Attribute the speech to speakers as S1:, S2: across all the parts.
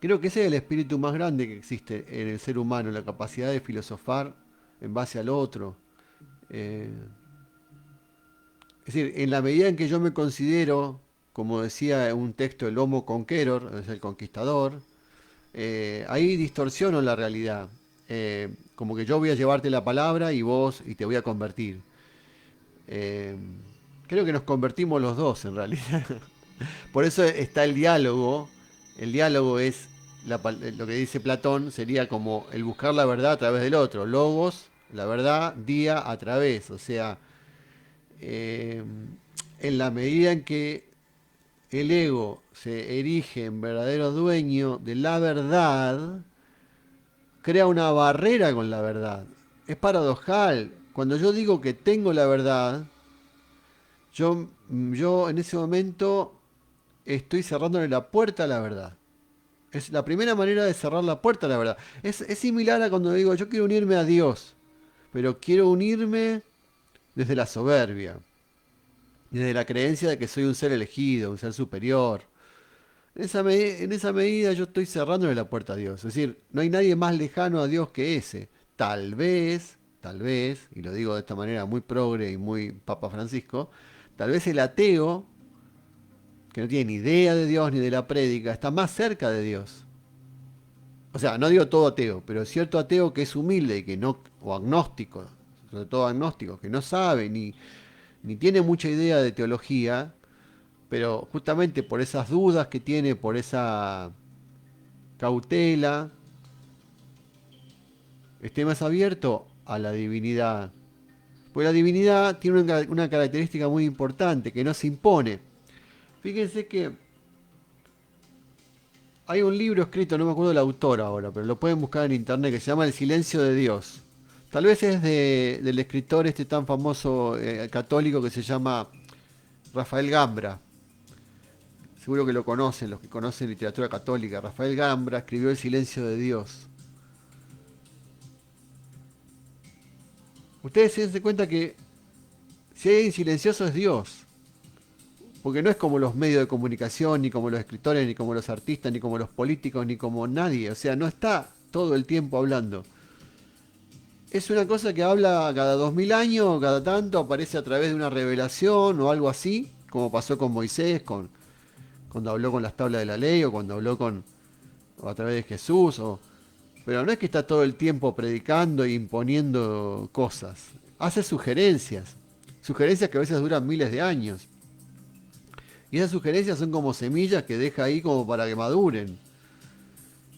S1: Creo que ese es el espíritu más grande que existe en el ser humano, la capacidad de filosofar en base al otro. Eh, es decir, en la medida en que yo me considero, como decía un texto, el Homo Conqueror, es el conquistador, ahí distorsiono la realidad. Como que yo voy a llevarte la palabra y te voy a convertir. Eh, creo que nos convertimos los dos en realidad. Por eso está el diálogo. El diálogo es lo que dice Platón, sería como el buscar la verdad a través del otro. Logos, la verdad, día a través. O sea, eh, en la medida en que el ego se erige en verdadero dueño de la verdad, crea una barrera con la verdad. Es paradojal. Cuando yo digo que tengo la verdad, yo en ese momento estoy cerrándole la puerta a la verdad. Es la primera manera de cerrar la puerta a la verdad. Es similar a cuando digo, yo quiero unirme a Dios, pero quiero unirme desde la soberbia, desde la creencia de que soy un ser elegido, un ser superior. En esa medida yo estoy cerrándole la puerta a Dios. Es decir, no hay nadie más lejano a Dios que ese. Tal vez, y lo digo de esta manera muy progre y muy Papa Francisco, tal vez el ateo, que no tiene ni idea de Dios ni de la prédica, está más cerca de Dios. O sea, no digo todo ateo, pero cierto ateo que es humilde y que no, o agnóstico, sobre todo agnóstico, que no sabe ni tiene mucha idea de teología, pero justamente por esas dudas que tiene, por esa cautela, esté más abierto a la divinidad. Porque la divinidad tiene una característica muy importante, que no se impone. Fíjense que hay un libro escrito, no me acuerdo del autor ahora, pero lo pueden buscar en internet, que se llama El silencio de Dios. Tal vez es del escritor este tan famoso católico que se llama Rafael Gambra. Seguro que lo conocen, los que conocen literatura católica. Rafael Gambra escribió El silencio de Dios. Ustedes se dan cuenta que si hay alguien silencioso es Dios. Porque no es como los medios de comunicación, ni como los escritores, ni como los artistas, ni como los políticos, ni como nadie. O sea, no está todo el tiempo hablando. Es una cosa que habla cada 2000 años, cada tanto, aparece a través de una revelación o algo así, como pasó con Moisés, cuando habló con las tablas de la ley, o cuando habló o a través de Jesús, pero no es que está todo el tiempo predicando e imponiendo cosas. Hace sugerencias, sugerencias que a veces duran miles de años. Y esas sugerencias son como semillas que deja ahí como para que maduren.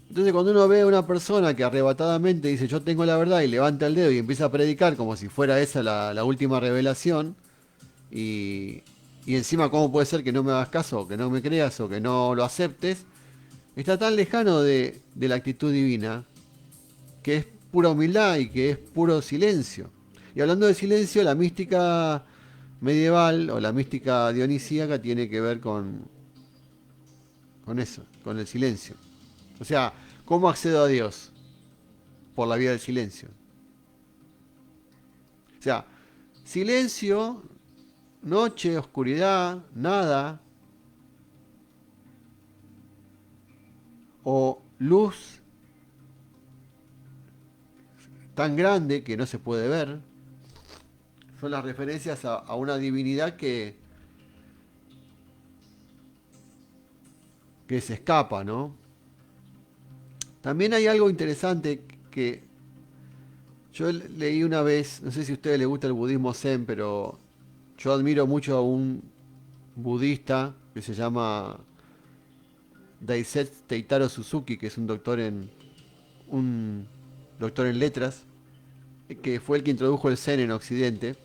S1: Entonces cuando uno ve a una persona que arrebatadamente dice yo tengo la verdad y levanta el dedo y empieza a predicar como si fuera esa la última revelación, y, y encima cómo puede ser que no me hagas caso, que no me creas o que no lo aceptes, está tan lejano de la actitud divina que es pura humildad y que es puro silencio. Y hablando de silencio, la mística medieval o la mística dionisíaca tiene que ver con eso, con el silencio. O sea, ¿cómo accedo a Dios? Por la vía del silencio. O sea, silencio, noche, oscuridad, nada, o luz tan grande que no se puede ver, son las referencias a una divinidad que se escapa, ¿no? También hay algo interesante que yo leí una vez, no sé si a ustedes les gusta el budismo zen, pero yo admiro mucho a un budista que se llama Daisetsu Teitaro Suzuki, que es un doctor en letras, que fue el que introdujo el zen en Occidente.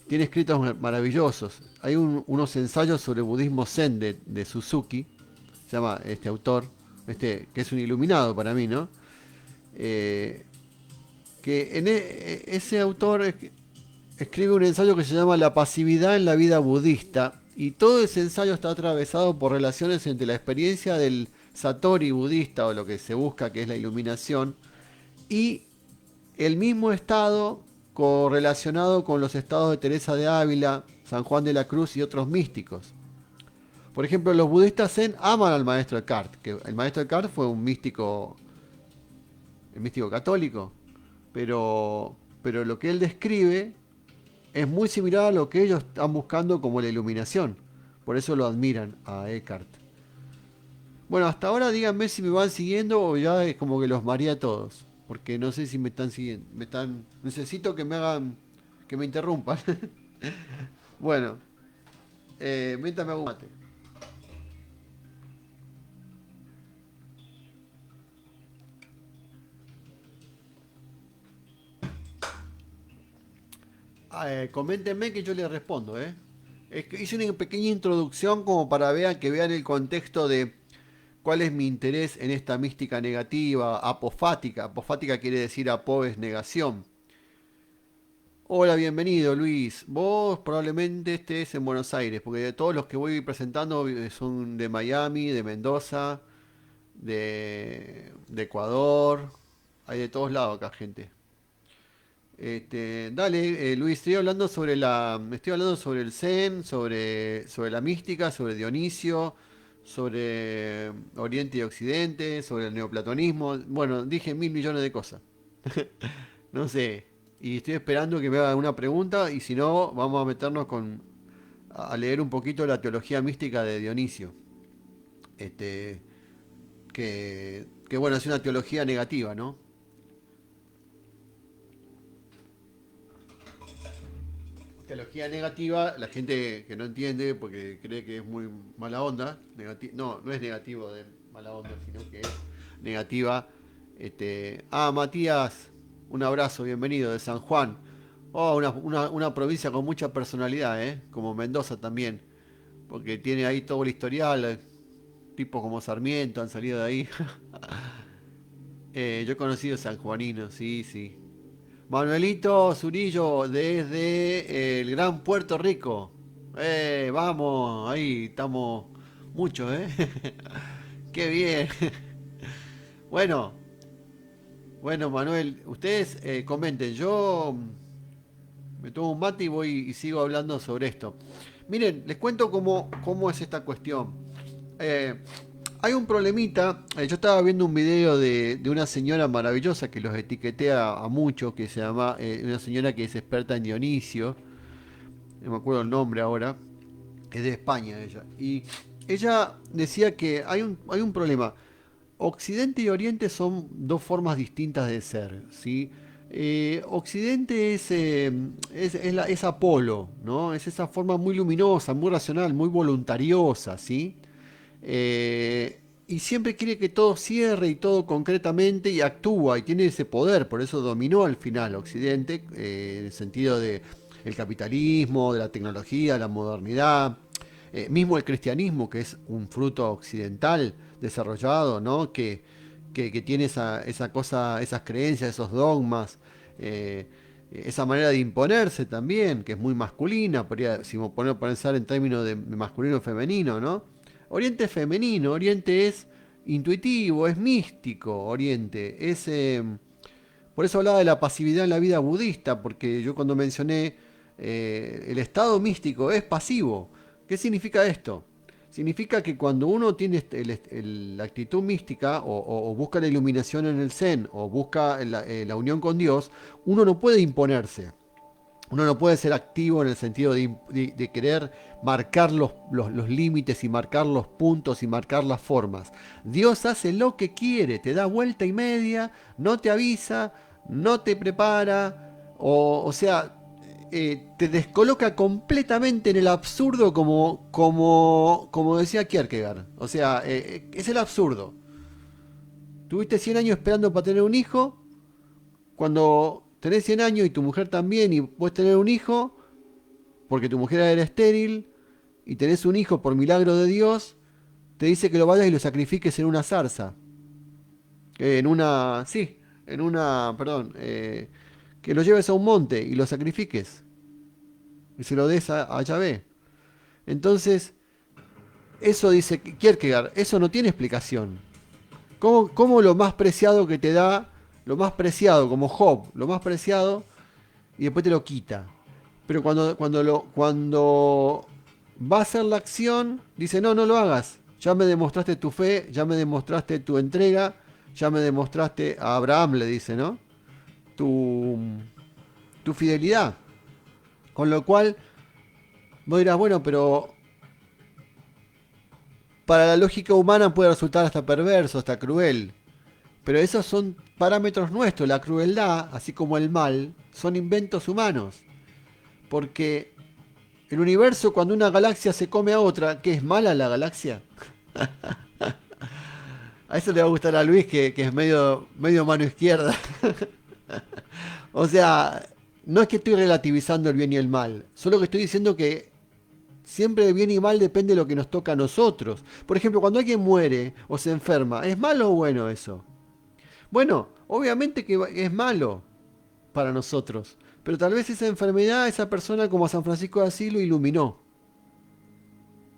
S1: Tiene escritos maravillosos. Hay unos ensayos sobre budismo zen de Suzuki, se llama este autor, que es un iluminado para mí, ¿no? Eh, que ese autor escribe un ensayo que se llama La pasividad en la vida budista, y todo ese ensayo está atravesado por relaciones entre la experiencia del satori budista, o lo que se busca que es la iluminación, y el mismo estado correlacionado con los estados de Teresa de Ávila, San Juan de la Cruz y otros místicos. Por ejemplo, los budistas zen aman al maestro Eckhart, que el maestro Eckhart fue un místico, el místico católico, pero lo que él describe es muy similar a lo que ellos están buscando como la iluminación. Por eso lo admiran a Eckhart. Bueno, hasta ahora díganme si me van siguiendo o ya es como que los mareé a todos. Porque no sé si me están siguiendo. Necesito que me hagan. Que me interrumpan. Bueno, mientras me hago un mate. Coméntenme que yo les respondo, ¿eh? Es que hice una pequeña introducción como para que vean el contexto de cuál es mi interés en esta mística negativa, apofática. Apofática quiere decir apo es negación. Hola, bienvenido Luis. Vos probablemente estés en Buenos Aires, porque de todos los que voy presentando son de Miami, de Mendoza, de Ecuador. Hay de todos lados acá, gente. Dale, Luis, estoy hablando sobre el Zen, sobre la mística, sobre Dionisio, sobre Oriente y Occidente, sobre el neoplatonismo. Bueno, dije mil millones de cosas. No sé. Y estoy esperando que me hagan una pregunta y si no, vamos a meternos a leer un poquito la teología mística de Dionisio. Este, que bueno, es una teología negativa, ¿no? Teología negativa, la gente que no entiende porque cree que es muy mala onda, no, no es negativo de mala onda, sino que es negativa. Matías, un abrazo, bienvenido de San Juan. Oh, una provincia con mucha personalidad, ¿eh? Como Mendoza también, porque tiene ahí todo el historial, tipos como Sarmiento han salido de ahí. Yo he conocido sanjuaninos, sí, sí. Manuelito Zurillo desde el Gran Puerto Rico. Vamos, ahí estamos muchos, ¿eh? Qué bien. Bueno, bueno, Manuel, ustedes comenten. Yo me tomo un mate y voy y sigo hablando sobre esto. Miren, les cuento cómo es esta cuestión. Eh, Hay un problemita. Yo estaba viendo un video de una señora maravillosa que los etiqueté a muchos, que se llama una señora que es experta en Dionisio. No me acuerdo el nombre ahora. Es de España ella. Y ella decía que hay un problema. Occidente y Oriente son dos formas distintas de ser, ¿sí? Occidente es Apolo, ¿no? Es esa forma muy luminosa, muy racional, muy voluntariosa, ¿sí? Y siempre quiere que todo cierre y todo concretamente y actúa y tiene ese poder, por eso dominó al final Occidente, en el sentido de el capitalismo, de la tecnología, la modernidad, mismo el cristianismo, que es un fruto occidental desarrollado, ¿no? Que tiene esa cosa, esas creencias, esos dogmas, esa manera de imponerse también, que es muy masculina, si me pongo a pensar en términos de masculino y femenino, ¿no? Oriente es femenino, Oriente es intuitivo, es místico, Oriente. Por eso hablaba de la pasividad en la vida budista, porque yo cuando mencioné el estado místico es pasivo. ¿Qué significa esto? Significa que cuando uno tiene la actitud mística o busca la iluminación en el Zen o busca la unión con Dios, uno no puede imponerse. Uno no puede ser activo en el sentido de querer marcar los límites y marcar los puntos y marcar las formas. Dios hace lo que quiere, te da vuelta y media, no te avisa, no te prepara, o sea, te descoloca completamente en el absurdo como decía Kierkegaard. O sea, es el absurdo. Tuviste 100 años esperando para tener un hijo, cuando tenés 100 años y tu mujer también y puedes tener un hijo, porque tu mujer era estéril y tenés un hijo por milagro de Dios, te dice que lo vayas y lo sacrifiques en una zarza. Sí, perdón, que lo lleves a un monte y lo sacrifiques y se lo des a Yahvé. Entonces, eso dice Kierkegaard, eso no tiene explicación. ¿Cómo lo más preciado que te da, lo más preciado, como Job, lo más preciado, y después te lo quita? Pero cuando va a hacer la acción, dice, no, no lo hagas. Ya me demostraste tu fe, ya me demostraste tu entrega, ya me demostraste, a Abraham le dice, ¿no? Tu, tu fidelidad. Con lo cual, vos dirás, bueno, pero para la lógica humana puede resultar hasta perverso, hasta cruel. Pero esos son parámetros nuestros. La crueldad, así como el mal, son inventos humanos. Porque el universo, cuando una galaxia se come a otra, ¿qué es mala la galaxia? A eso le va a gustar a Luis, que es medio mano izquierda. O sea, no es que estoy relativizando el bien y el mal, solo que estoy diciendo que siempre el bien y mal depende de lo que nos toca a nosotros. Por ejemplo, cuando alguien muere o se enferma, ¿es malo o bueno eso? Bueno, obviamente que es malo para nosotros, pero tal vez esa enfermedad, esa persona como San Francisco de Asís lo iluminó,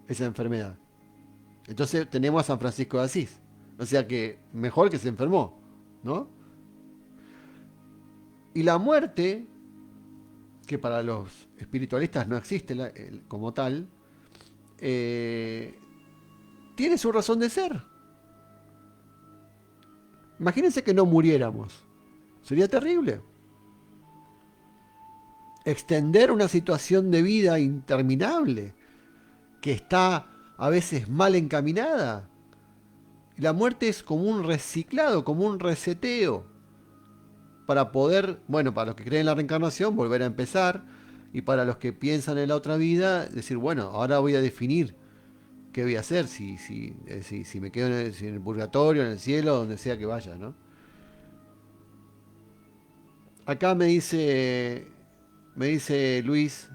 S1: esa enfermedad. Entonces tenemos a San Francisco de Asís. O sea que mejor que se enfermó, ¿no? Y la muerte, que para los espiritualistas no existe como tal, eh, tiene su razón de ser. Imagínense que no muriéramos. Sería terrible. Extender una situación de vida interminable, que está a veces mal encaminada. La muerte es como un reciclado, como un reseteo, para poder, bueno, para los que creen en la reencarnación, volver a empezar, y para los que piensan en la otra vida, decir, bueno, ahora voy a definir qué voy a hacer, si me quedo si en el purgatorio, en el cielo, donde sea que vaya, ¿no? Acá me dice Luis,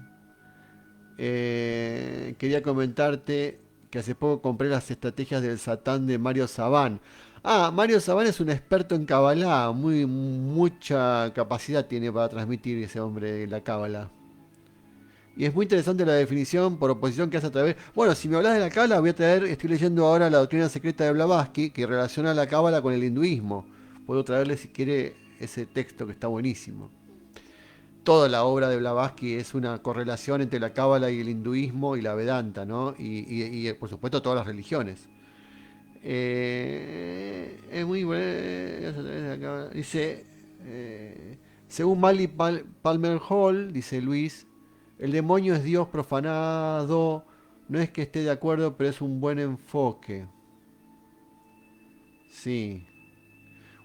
S1: quería comentarte que hace poco compré las estrategias del Satán de Mario Sabán. Ah, Mario Sabán es un experto en Kabbalah, mucha capacidad tiene para transmitir ese hombre la Kabbalah. Y es muy interesante la definición por oposición que hace a través. Bueno, si me hablas de la Cábala, voy a traer, estoy leyendo ahora la doctrina secreta de Blavatsky, que relaciona la Cábala con el hinduismo. Puedo traerle si quiere ese texto que está buenísimo. Toda la obra de Blavatsky es una correlación entre la Cábala y el hinduismo y la Vedanta, ¿no? Por supuesto todas las religiones. Es muy bueno. Dice, según Palmer Hall, dice Luis, el demonio es Dios profanado. No es que esté de acuerdo, pero es un buen enfoque. Sí.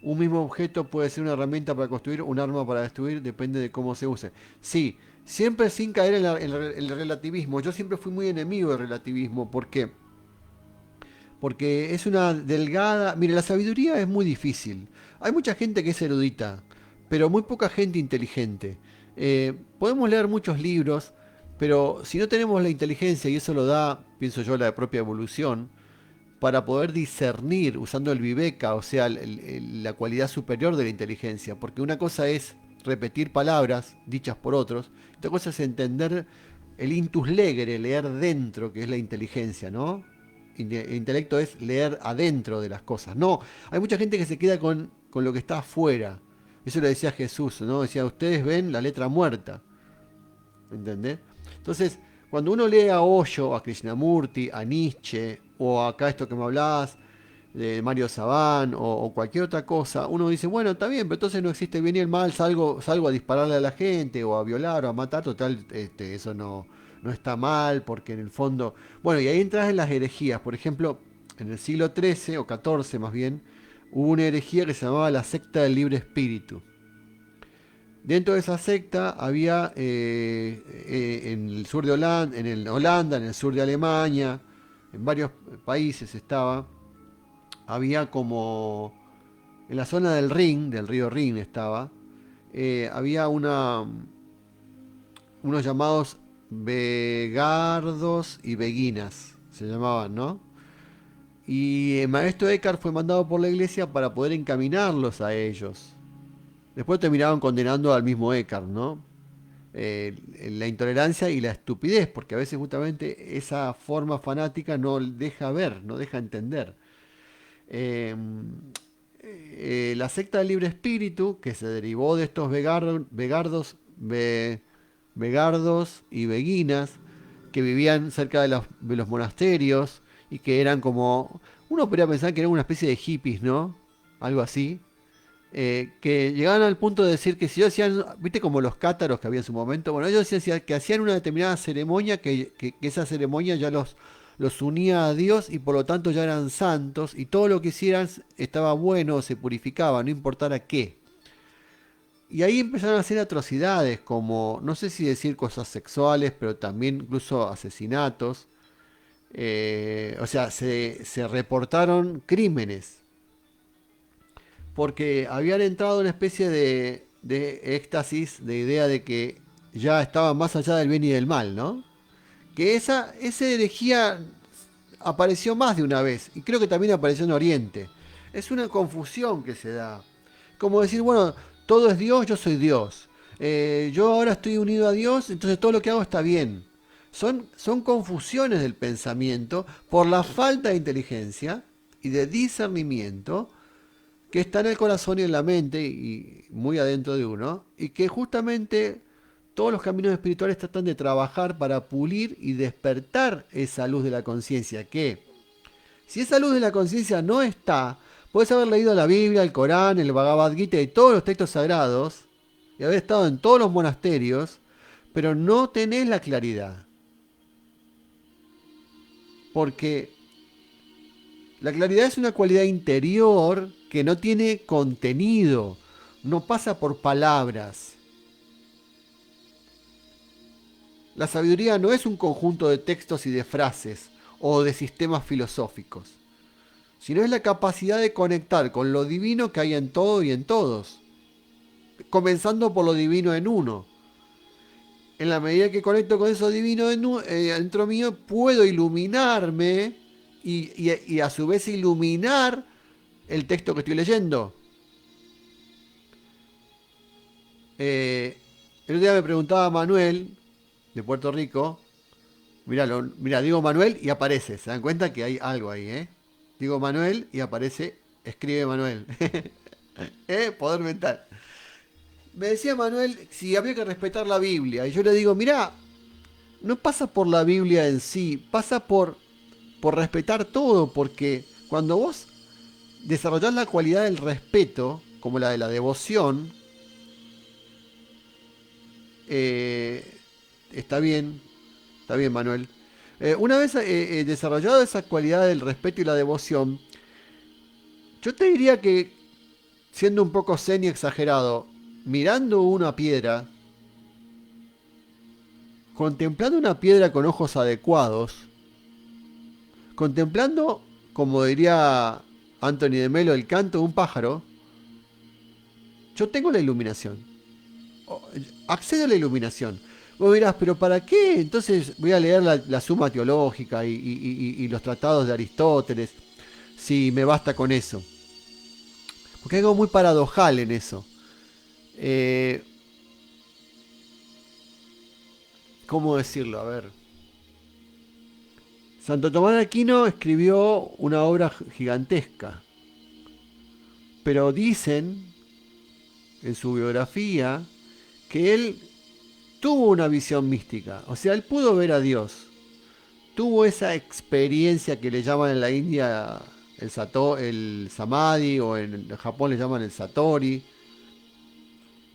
S1: Un mismo objeto puede ser una herramienta para construir, un arma para destruir, depende de cómo se use. Sí, siempre sin caer en el relativismo. Yo siempre fui muy enemigo del relativismo. ¿Por qué? Porque es una delgada. Mire, la sabiduría es muy difícil. Hay mucha gente que es erudita, pero muy poca gente inteligente. Podemos leer muchos libros, pero si no tenemos la inteligencia, y eso lo da, pienso yo, la propia evolución, para poder discernir usando el viveka, o sea, la cualidad superior de la inteligencia. Porque una cosa es repetir palabras dichas por otros, otra cosa es entender el intus legere, leer dentro, que es la inteligencia, ¿no? Intelecto es leer adentro de las cosas. No, hay mucha gente que se queda con lo que está afuera. Eso lo decía Jesús, ¿no? Decía, ustedes ven la letra muerta. ¿Entendés? Entonces, cuando uno lee a Osho, a Krishnamurti, a Nietzsche, o acá esto que me hablabas, de Mario Sabán, o cualquier otra cosa, uno dice, bueno, está bien, pero entonces no existe el bien y el mal, salgo a dispararle a la gente, o a violar, o a matar, total, eso no está mal, porque en el fondo... Bueno, y ahí entras en las herejías. Por ejemplo, en el siglo XIII, o XIV más bien, hubo una herejía que se llamaba la secta del libre espíritu. Dentro de esa secta había en el sur de Holanda, Holanda, en el sur de Alemania, en varios países estaba, había como en la zona del Rin, del río Rin estaba, había unos llamados vegardos y beguinas, se llamaban, ¿no? Y el maestro Eckhart fue mandado por la iglesia para poder encaminarlos a ellos. Después terminaron condenando al mismo Eckhart, ¿no? La intolerancia y la estupidez, porque a veces justamente esa forma fanática no deja ver, no deja entender. Eh, la secta del libre espíritu, que se derivó de estos vegardos y beguinas, que vivían cerca de los monasterios y que eran como, uno podría pensar que eran una especie de hippies, ¿no? Algo así. Que llegaban al punto de decir que si ellos hacían, viste como los cátaros que había en su momento, bueno, ellos decían que hacían una determinada ceremonia, que esa ceremonia ya los unía a Dios y por lo tanto ya eran santos y todo lo que hicieran estaba bueno, se purificaba, no importara qué. Y ahí empezaron a hacer atrocidades, como, no sé si decir cosas sexuales, pero también incluso asesinatos. O sea, se reportaron crímenes, porque habían entrado en una especie de éxtasis, de idea de que ya estaban más allá del bien y del mal, ¿no? Que esa herejía apareció más de una vez, y creo que también apareció en Oriente. Es una confusión que se da. Como decir, bueno, todo es Dios, yo soy Dios. Yo ahora estoy unido a Dios, entonces todo lo que hago está bien. Son confusiones del pensamiento por la falta de inteligencia y de discernimiento que está en el corazón y en la mente y muy adentro de uno, y que justamente todos los caminos espirituales tratan de trabajar para pulir y despertar esa luz de la conciencia, que si esa luz de la conciencia no está, puedes haber leído la Biblia, el Corán, el Bhagavad Gita y todos los textos sagrados, y haber estado en todos los monasterios, pero no tenés la claridad, porque la claridad es una cualidad interior que no tiene contenido, no pasa por palabras. La sabiduría no es un conjunto de textos y de frases o de sistemas filosóficos, sino es la capacidad de conectar con lo divino que hay en todo y en todos, comenzando por lo divino en uno. En la medida que conecto con eso divino dentro mío, puedo iluminarme y a su vez iluminar el texto que estoy leyendo. El otro día me preguntaba Manuel, de Puerto Rico, mirá, digo Manuel y aparece, se dan cuenta que hay algo ahí, ¿eh? Digo Manuel y aparece, escribe Manuel. Poder mental. Me decía Manuel si había que respetar la Biblia. Y yo le digo, mirá, no pasa por la Biblia en sí, pasa por respetar todo, porque cuando vos desarrollás la cualidad del respeto, como la de la devoción, eh, está bien, está bien, Manuel. Una vez desarrollado esa cualidad del respeto y la devoción, yo te diría que, siendo un poco zen y exagerado, mirando una piedra, contemplando una piedra con ojos adecuados, contemplando, como diría Anthony de Melo, el canto de un pájaro, yo tengo la iluminación. Accedo a la iluminación. Vos dirás, pero ¿para qué? Entonces voy a leer la Suma Teológica y los tratados de Aristóteles, si me basta con eso. Porque hay algo muy paradojal en eso. Eh, ¿Cómo decirlo? A ver. Santo Tomás de Aquino escribió una obra gigantesca, pero dicen en su biografía que él tuvo una visión mística, o sea, él pudo ver a Dios, tuvo esa experiencia que le llaman en la India el samadhi o en Japón le llaman el satori.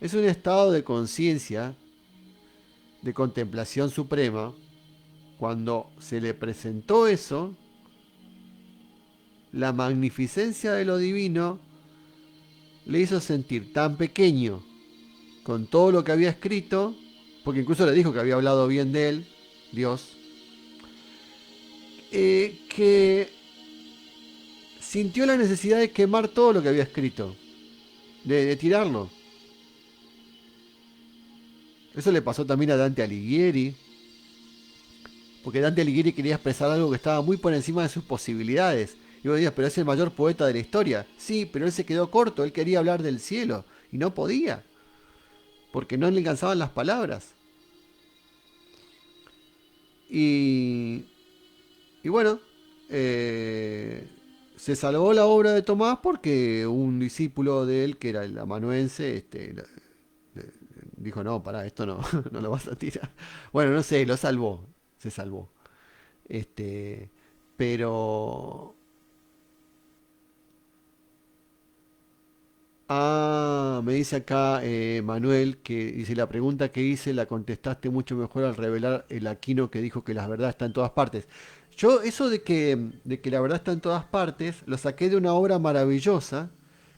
S1: Es un estado de conciencia, de contemplación suprema. Cuando se le presentó eso, la magnificencia de lo divino le hizo sentir tan pequeño con todo lo que había escrito, porque incluso le dijo que había hablado bien de él, Dios, que sintió la necesidad de quemar todo lo que había escrito, de tirarlo. Eso le pasó también a Dante Alighieri, porque Dante Alighieri quería expresar algo que estaba muy por encima de sus posibilidades. Y vos decías, pero es el mayor poeta de la historia. Sí, pero él se quedó corto, él quería hablar del cielo y no podía, porque no le alcanzaban las palabras. Y, y bueno, eh, se salvó la obra de Tomás porque un discípulo de él, que era el amanuense, dijo, no, pará, esto no, no lo vas a tirar. Bueno, no sé, lo salvó. se salvó. Este, pero... Ah, me dice acá Manuel que dice la pregunta que hice la contestaste mucho mejor al revelar el Aquino que dijo que la verdad está en todas partes. Yo eso de que la verdad está en todas partes lo saqué de una obra maravillosa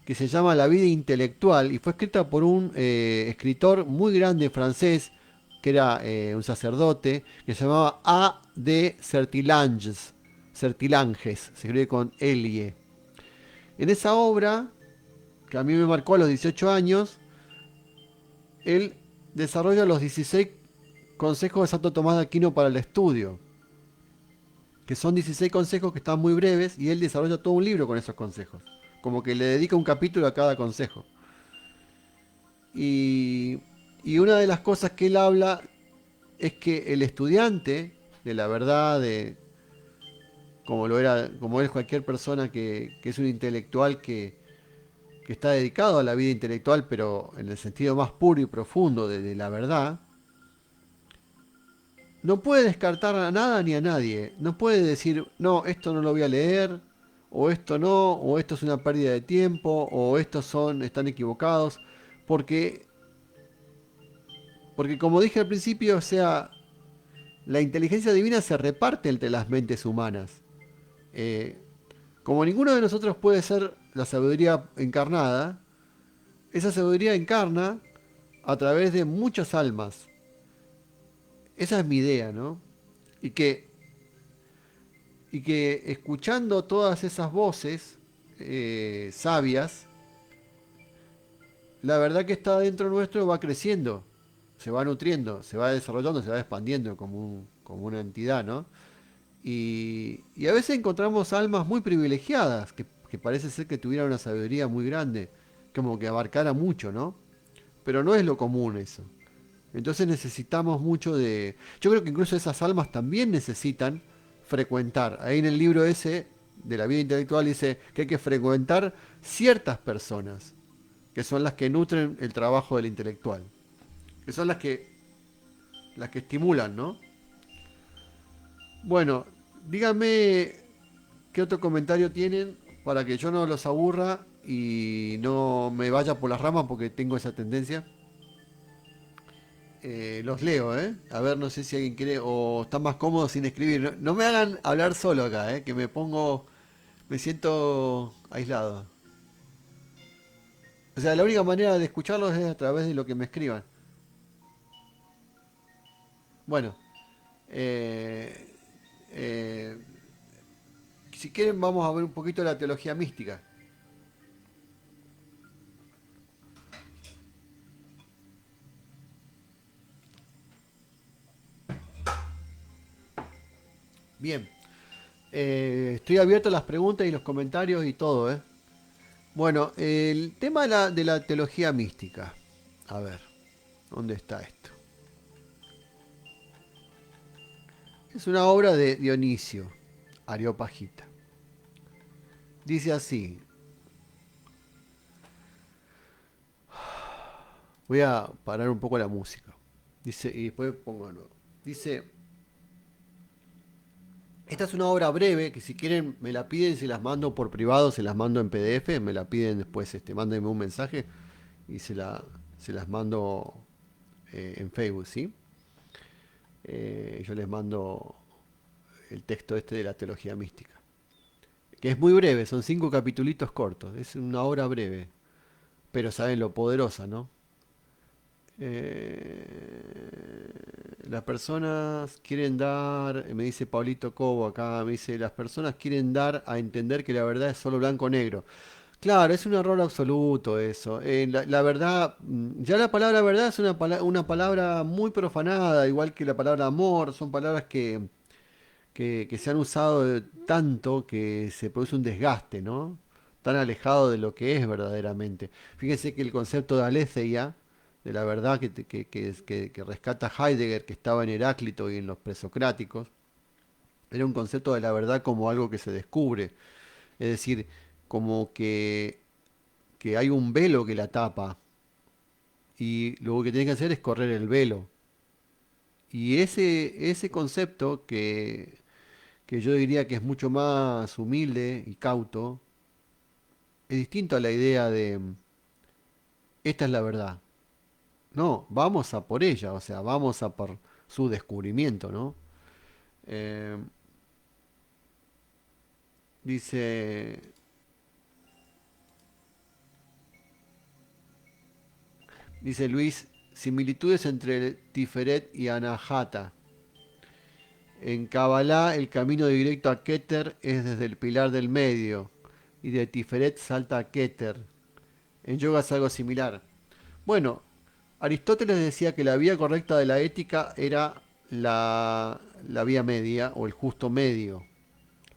S1: que se llama La vida intelectual y fue escrita por un escritor muy grande francés que era un sacerdote que se llamaba A. de Certilanges. Certilanges, se escribe con Elie. En esa obra que a mí me marcó a los 18 años, él desarrolla los 16 consejos de Santo Tomás de Aquino para el estudio, que son 16 consejos que están muy breves y él desarrolla todo un libro con esos consejos, como que le dedica un capítulo a cada consejo. Y, y una de las cosas que él habla es que el estudiante de la verdad, como lo era, como es cualquier persona que es un intelectual que está dedicado a la vida intelectual, pero en el sentido más puro y profundo de la verdad, no puede descartar a nada ni a nadie. No puede decir, no, esto no lo voy a leer, o esto no, o esto es una pérdida de tiempo, o estos están equivocados, porque, porque como dije al principio, o sea, la inteligencia divina se reparte entre las mentes humanas. Eh, como ninguno de nosotros puede ser la sabiduría encarnada, esa sabiduría encarna a través de muchas almas. Esa es mi idea, ¿no? Y que escuchando todas esas voces sabias, la verdad que está dentro nuestro va creciendo, se va nutriendo, se va desarrollando, se va expandiendo como una entidad, ¿no? Y a veces encontramos almas muy privilegiadas, que parece ser que tuvieran una sabiduría muy grande, como que abarcara mucho, ¿no? Pero no es lo común eso. Entonces necesitamos mucho de... Yo creo que incluso esas almas también necesitan frecuentar. Ahí en el libro ese de la vida intelectual dice que hay que frecuentar ciertas personas, que son las que nutren el trabajo del intelectual, que son las que estimulan, ¿no? Bueno, díganme qué otro comentario tienen para que yo no los aburra y no me vaya por las ramas porque tengo esa tendencia. Los leo, ¿eh? A ver, no sé si alguien quiere o está más cómodo sin escribir. No, no me hagan hablar solo acá, ¿eh? Que me siento aislado. O sea, la única manera de escucharlos es a través de lo que me escriban. Bueno, eh, eh, si quieren vamos a ver un poquito de la teología mística. Bien, estoy abierto a las preguntas y los comentarios y todo, ¿eh? Bueno, el tema de la teología mística. A ver, ¿dónde está esto? Es una obra de Dionisio Areopagita. Dice así, voy a parar un poco la música. Dice, y después pongo de nuevo. Dice, esta es una obra breve que si quieren me la piden, se las mando por privado, se las mando en PDF, me la piden después, mándenme un mensaje y se las mando en Facebook, ¿sí? Yo les mando el texto este de la teología mística, que es muy breve, son 5 capitulitos cortos, es una obra breve, pero saben lo poderosa, ¿no? Las personas quieren dar, me dice Pablito Cobo acá, me dice, las personas quieren dar a entender que la verdad es solo blanco o negro. Claro, es un error absoluto eso. La verdad, ya la palabra verdad es una palabra muy profanada, igual que la palabra amor, son palabras que se han usado tanto que se produce un desgaste, ¿no? Tan alejado de lo que es verdaderamente. Fíjense que el concepto de aletheia, de la verdad que rescata Heidegger, que estaba en Heráclito y en los presocráticos, era un concepto de la verdad como algo que se descubre. Es decir, como que hay un velo que la tapa y lo que tiene que hacer es correr el velo. Y ese concepto que yo diría que es mucho más humilde y cauto, es distinto a la idea de esta es la verdad. No, vamos a por ella, o sea, vamos a por su descubrimiento, ¿no? Eh, dice, dice Luis, similitudes entre Tiferet y Anahata. En Kabbalah el camino directo a Keter es desde el pilar del medio y de Tiferet salta a Keter. En yoga es algo similar. Bueno, Aristóteles decía que la vía correcta de la ética era la vía media o el justo medio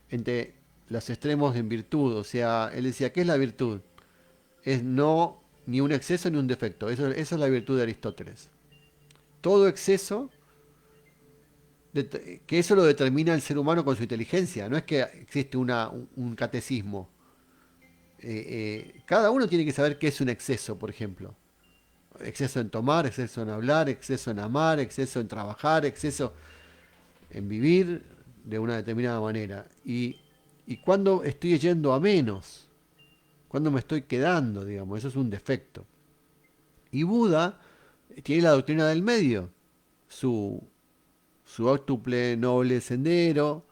S1: entre los extremos en virtud. O sea, él decía, ¿qué es la virtud? Es no ni un exceso ni un defecto. Esa es la virtud de Aristóteles. Todo exceso, que eso lo determina el ser humano con su inteligencia. No es que existe un catecismo. Cada uno tiene que saber qué es un exceso, por ejemplo. Exceso en tomar, exceso en hablar, exceso en amar, exceso en trabajar, exceso en vivir de una determinada manera. Y cuando estoy yendo a menos, cuando me estoy quedando, digamos, eso es un defecto. Y Buda tiene la doctrina del medio, su, su óctuple noble sendero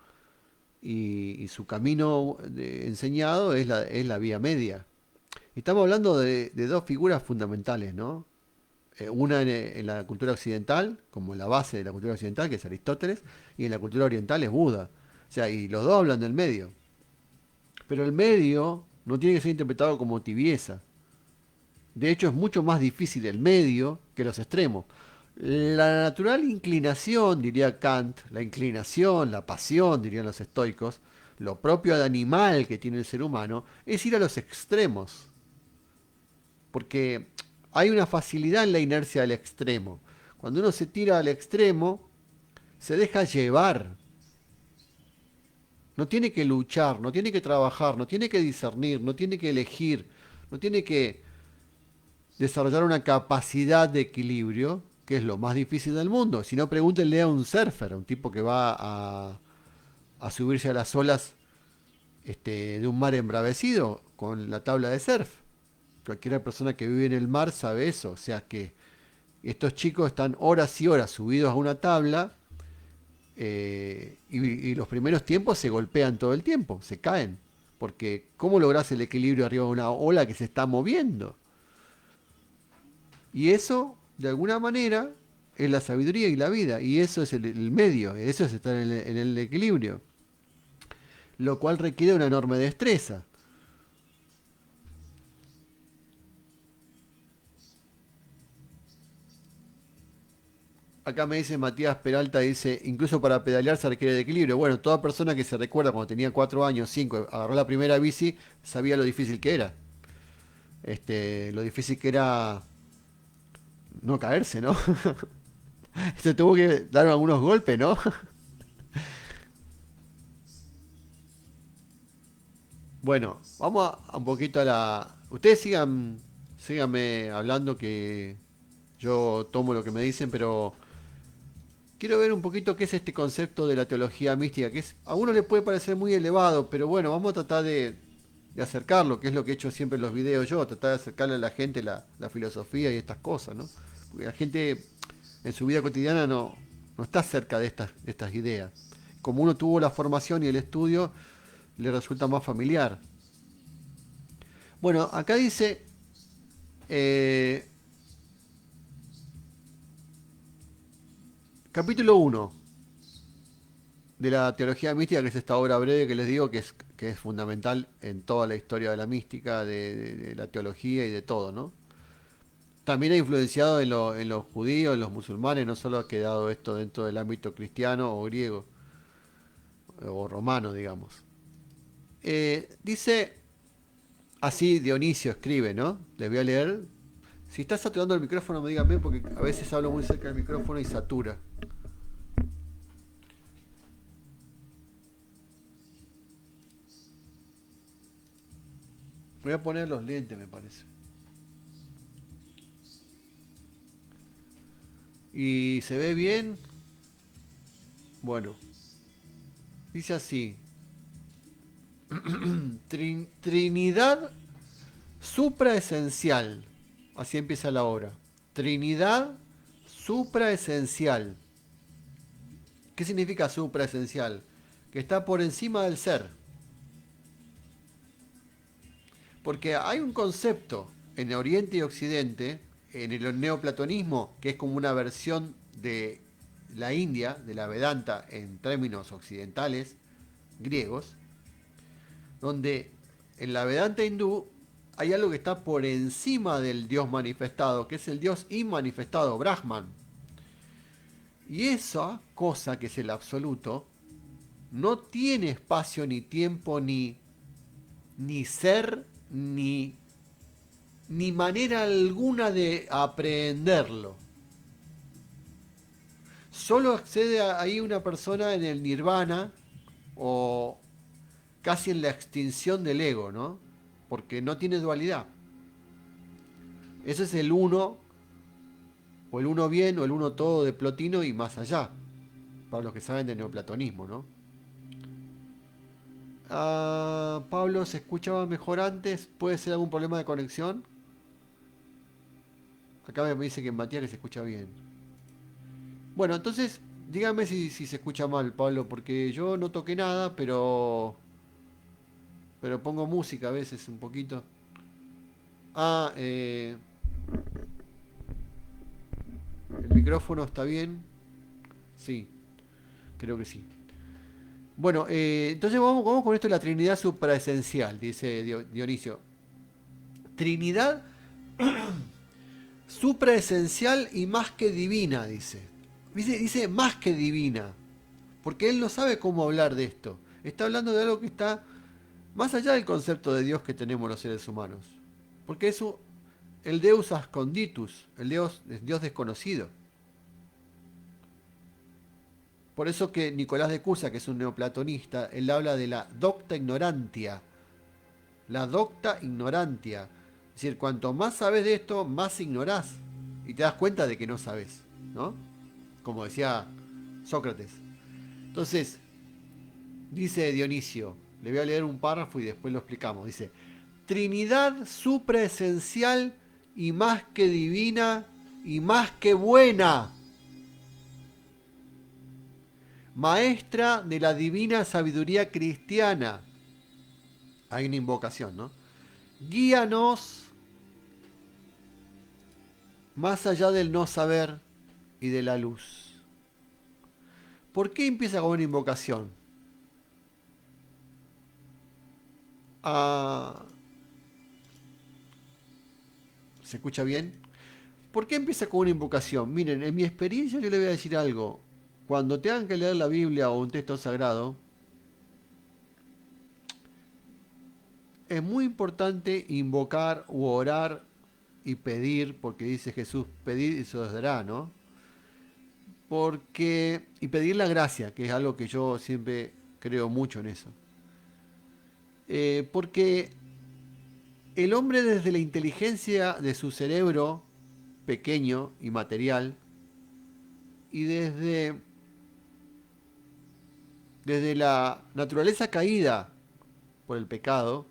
S1: y su camino enseñado es la vía media. Estamos hablando de dos figuras fundamentales, ¿no? Una en la cultura occidental, como la base de la cultura occidental, que es Aristóteles, y en la cultura oriental es Buda. O sea, y los dos hablan del medio. Pero el medio no tiene que ser interpretado como tibieza. De hecho, es mucho más difícil el medio que los extremos. La natural inclinación, diría Kant, la inclinación, la pasión, dirían los estoicos, lo propio al animal que tiene el ser humano, es ir a los extremos. Porque hay una facilidad en la inercia del extremo. Cuando uno se tira al extremo, se deja llevar. No tiene que luchar, no tiene que trabajar, no tiene que discernir, no tiene que elegir, no tiene que desarrollar una capacidad de equilibrio, que es lo más difícil del mundo. Si no, pregúntenle a un surfer, a un tipo que va a subirse a las olas de un mar embravecido con la tabla de surf. Cualquier persona que vive en el mar sabe eso. O sea que estos chicos están horas y horas subidos a una tabla y los primeros tiempos se golpean todo el tiempo, se caen. Porque ¿cómo logras el equilibrio arriba de una ola que se está moviendo? Y eso, de alguna manera, es la sabiduría y la vida. Y eso es el medio, eso es estar en el equilibrio. Lo cual requiere una enorme destreza. Acá me dice Matías Peralta, dice, incluso para pedalear se requiere de equilibrio. Bueno, toda persona que se recuerda cuando tenía 4 años, 5, agarró la primera bici, sabía lo difícil que era. Lo difícil que era no caerse, ¿no? Se tuvo que dar algunos golpes, ¿no? Bueno, vamos a un poquito a la... Ustedes síganme hablando que yo tomo lo que me dicen, pero quiero ver un poquito qué es este concepto de la teología mística, que es, a uno le puede parecer muy elevado, pero bueno, vamos a tratar de acercarlo, que es lo que he hecho siempre en los videos yo, tratar de acercarle a la gente la filosofía y estas cosas, ¿no? Porque la gente en su vida cotidiana no está cerca de estas ideas. Como uno tuvo la formación y el estudio, le resulta más familiar. Bueno, acá dice, eh, capítulo 1 de la teología mística, que es esta obra breve que les digo que es fundamental en toda la historia de la mística, de la teología y de todo, ¿no? También ha influenciado en los judíos, en los musulmanes, no solo ha quedado esto dentro del ámbito cristiano o griego o romano, digamos. Dice así Dionisio escribe, ¿no? Les voy a leer. Si está saturando el micrófono, me digan bien, porque a veces hablo muy cerca del micrófono y satura. Voy a poner los lentes, me parece. Y se ve bien. Bueno, dice así, Trinidad supraesencial. Así empieza la obra. Trinidad supraesencial. ¿Qué significa supraesencial? Que está por encima del ser. Porque hay un concepto en Oriente y Occidente, en el neoplatonismo, que es como una versión de la India, de la Vedanta en términos occidentales, griegos, donde en la Vedanta hindú hay algo que está por encima del Dios manifestado, que es el Dios inmanifestado, Brahman. Y esa cosa que es el absoluto, no tiene espacio ni tiempo ni ser ni manera alguna de aprehenderlo. Solo accede ahí una persona en el nirvana o casi en la extinción del ego, ¿no? Porque no tiene dualidad. Ese es el uno, o el uno bien, o el uno todo de Plotino y más allá, para los que saben de neoplatonismo, ¿no? Pablo, ¿se escuchaba mejor antes? ¿Puede ser algún problema de conexión? Acá me dice que en Matías que se escucha bien. Bueno, entonces, dígame si se escucha mal, Pablo, porque yo no toqué nada, pero pongo música a veces un poquito. Ah, ¿el micrófono está bien? Sí, creo que sí. Bueno, entonces vamos con esto de la Trinidad supraesencial, dice Dionisio. Trinidad supraesencial y más que divina, dice. Dice más que divina, porque él no sabe cómo hablar de esto. Está hablando de algo que está más allá del concepto de Dios que tenemos los seres humanos. Porque eso, el Deus asconditus, el Dios desconocido. Por eso que Nicolás de Cusa, que es un neoplatonista, él habla de la docta ignorantia. La docta ignorantia. Es decir, cuanto más sabes de esto, más ignorás. Y te das cuenta de que no sabes, ¿no? Como decía Sócrates. Entonces, dice Dionisio, le voy a leer un párrafo y después lo explicamos. Dice, Trinidad supraesencial y más que divina y más que buena, maestra de la divina sabiduría cristiana. Hay una invocación, ¿no? Guíanos más allá del no saber y de la luz. ¿Por qué empieza con una invocación? Ah, ¿se escucha bien? ¿Por qué empieza con una invocación? Miren, en mi experiencia yo le voy a decir algo. Cuando tengan que leer la Biblia o un texto sagrado, es muy importante invocar u orar y pedir, porque dice Jesús, pedir y se os dará, ¿no? Y pedir la gracia, que es algo que yo siempre creo mucho en eso. Porque el hombre desde la inteligencia de su cerebro pequeño y material, y desde la naturaleza caída por el pecado,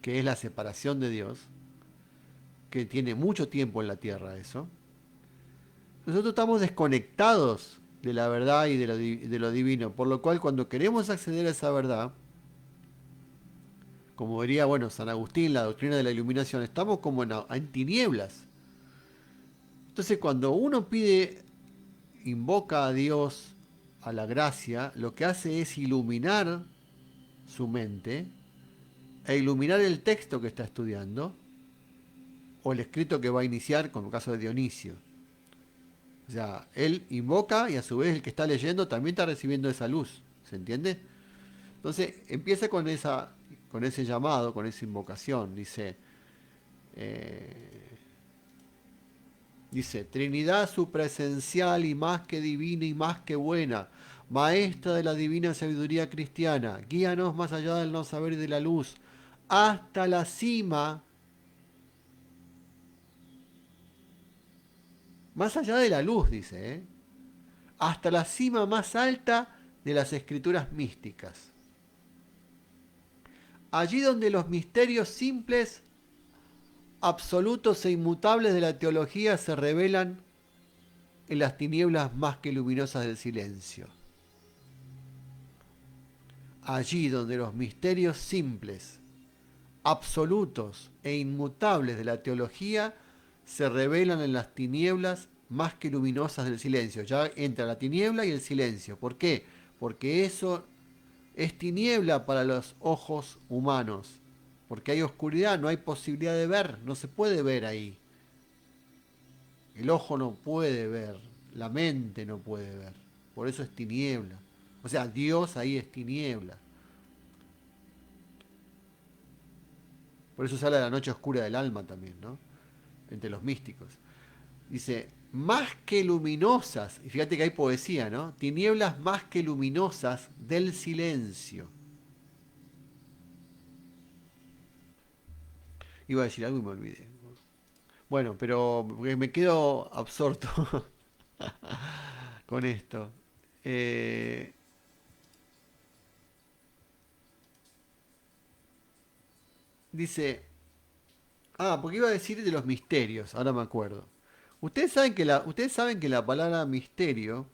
S1: que es la separación de Dios, que tiene mucho tiempo en la tierra eso, nosotros estamos desconectados de la verdad y de lo divino, por lo cual cuando queremos acceder a esa verdad, como diría, bueno, San Agustín, la doctrina de la iluminación, estamos como en tinieblas. Entonces cuando uno invoca a Dios, a la gracia, lo que hace es iluminar su mente e iluminar el texto que está estudiando o el escrito que va a iniciar, como el caso de Dionisio. O sea, él invoca y a su vez el que está leyendo también está recibiendo esa luz. ¿Se entiende? Entonces empieza con ese llamado, con esa invocación. Eh, dice, Trinidad supresencial y más que divina y más que buena, maestra de la divina sabiduría cristiana, guíanos más allá del no saber y de la luz, hasta la cima, más allá de la luz, dice, ¿eh? hasta la cima más alta de las escrituras místicas. Allí donde los misterios simples, absolutos e inmutables de la teología se revelan en las tinieblas más que luminosas del silencio. Allí donde los misterios simples, absolutos e inmutables de la teología se revelan en las tinieblas más que luminosas del silencio. Ya entra la tiniebla y el silencio. ¿Por qué? Porque eso es tiniebla para los ojos humanos. Porque hay oscuridad, no hay posibilidad de ver, no se puede ver ahí. El ojo no puede ver, la mente no puede ver. Por eso es tiniebla. O sea, Dios ahí es tiniebla. Por eso se habla de la noche oscura del alma también, ¿no? Entre los místicos. Dice, más que luminosas, y fíjate que hay poesía, ¿no? Tinieblas más que luminosas del silencio. Iba a decir algo y me olvidé. Bueno, pero me quedo absorto con esto. Eh, dice, porque iba a decir de los misterios, ahora me acuerdo. Ustedes saben que la palabra misterio,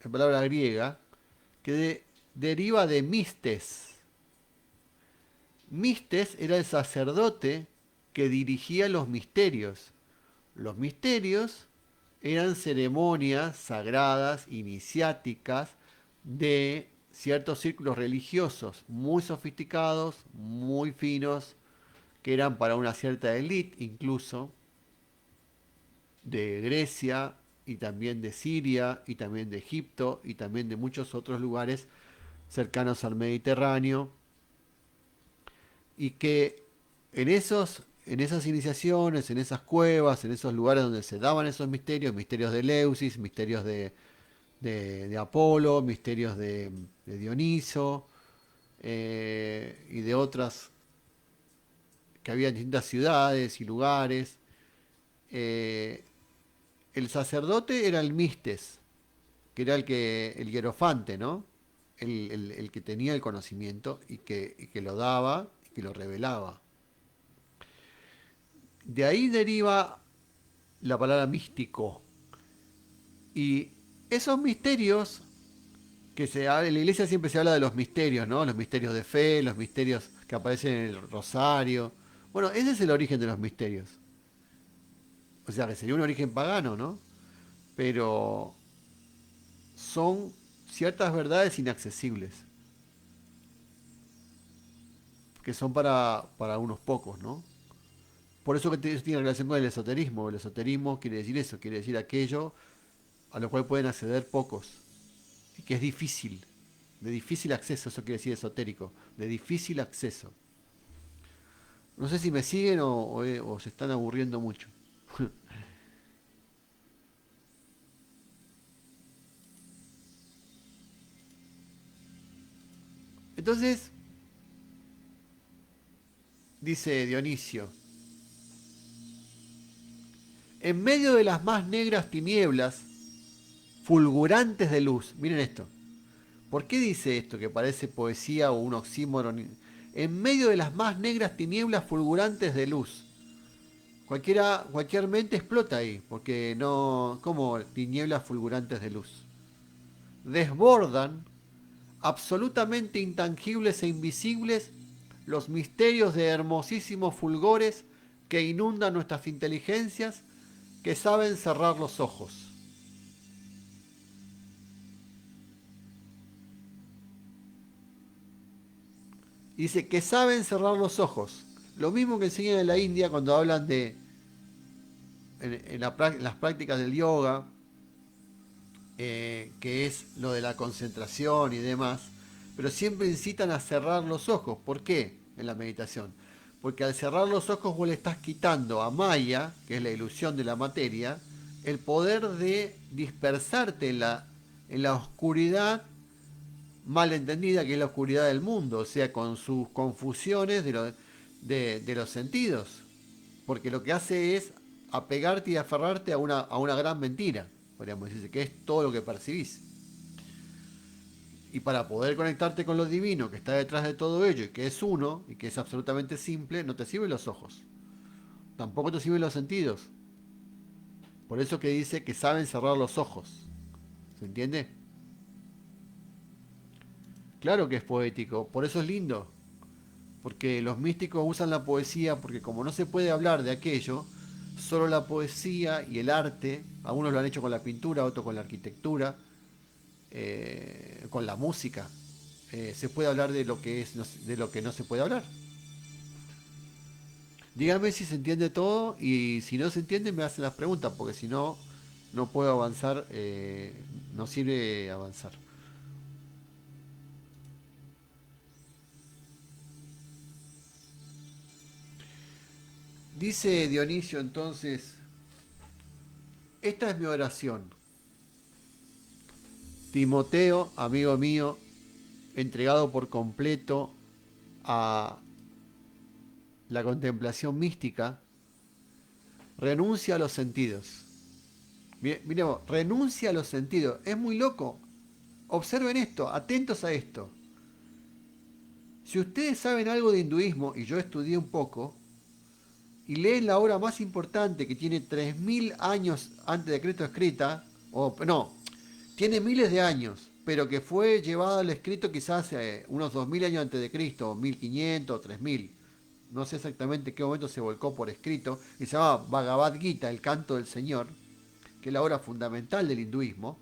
S1: la palabra griega, que deriva de mistes. Mistes era el sacerdote que dirigía los misterios. Los misterios eran ceremonias sagradas, iniciáticas, de ciertos círculos religiosos muy sofisticados, muy finos, que eran para una cierta élite incluso, de Grecia y también de Siria y también de Egipto y también de muchos otros lugares cercanos al Mediterráneo, y que en esas iniciaciones, en esas cuevas, en esos lugares donde se daban esos misterios, misterios de Eleusis, misterios de Apolo, misterios de Dioniso, y de otras que había en distintas ciudades y lugares. eh, el sacerdote era el mistes, que era el hierofante, ¿no? El que tenía el conocimiento y que lo daba y que lo revelaba. De ahí deriva la palabra místico. Y esos misterios que se habla, en la iglesia siempre se habla de los misterios, ¿no? Los misterios de fe, los misterios que aparecen en el rosario. Bueno, ese es el origen de los misterios. O sea, que sería un origen pagano, ¿no? Pero son ciertas verdades inaccesibles, que son para unos pocos, ¿no? Por eso que eso tiene relación con el esoterismo. El esoterismo quiere decir eso, quiere decir aquello a lo cual pueden acceder pocos y que es difícil, de difícil acceso, eso quiere decir esotérico, de difícil acceso. No sé si me siguen o se están aburriendo mucho. Entonces, dice Dionisio, en medio de las más negras tinieblas, fulgurantes de luz, miren esto, ¿por qué dice esto que parece poesía o un oxímoron? En medio de las más negras tinieblas fulgurantes de luz. Cualquier mente explota ahí, porque no, como tinieblas fulgurantes de luz. Desbordan, absolutamente intangibles e invisibles, los misterios de hermosísimos fulgores que inundan nuestras inteligencias, que saben cerrar los ojos. Dice que saben cerrar los ojos. Lo mismo que enseñan en la India cuando hablan en las prácticas del yoga, que es lo de la concentración y demás, pero siempre incitan a cerrar los ojos. ¿Por qué en la meditación? Porque al cerrar los ojos vos le estás quitando a Maya, que es la ilusión de la materia, el poder de dispersarte en la oscuridad mal entendida, que es la oscuridad del mundo, o sea, con sus confusiones de los sentidos. Porque lo que hace es apegarte y aferrarte a una gran mentira. podríamos decir, que es todo lo que percibís. Y para poder conectarte con lo divino que está detrás de todo ello y que es uno y que es absolutamente simple, no te sirven los ojos. Tampoco te sirven los sentidos. Por eso que dice que saben cerrar los ojos. ¿Se entiende? Claro que es poético, por eso es lindo. Porque los místicos usan la poesía porque como no se puede hablar de aquello, solo la poesía y el arte, algunos lo han hecho con la pintura, otros con la arquitectura, con la música, se puede hablar de lo que es, de lo que no se puede hablar. Dígame si se entiende todo y si no se entiende me hacen las preguntas, porque si no, no puedo avanzar, no sirve avanzar. Dice Dionisio entonces, esta es mi oración. Timoteo, amigo mío, entregado por completo a la contemplación mística, renuncia a los sentidos. Miremos, renuncia a los sentidos. Es muy loco. Observen esto, atentos a esto. Si ustedes saben algo de hinduismo, y yo estudié un poco, y leen la obra más importante que tiene 3000 años antes de Cristo escrita, o no, tiene miles de años, pero que fue llevada al escrito quizás unos 2000 años antes de Cristo, 1500, 3000. No sé exactamente en qué momento se volcó por escrito, y se llama Bhagavad Gita, el canto del Señor, que es la obra fundamental del hinduismo.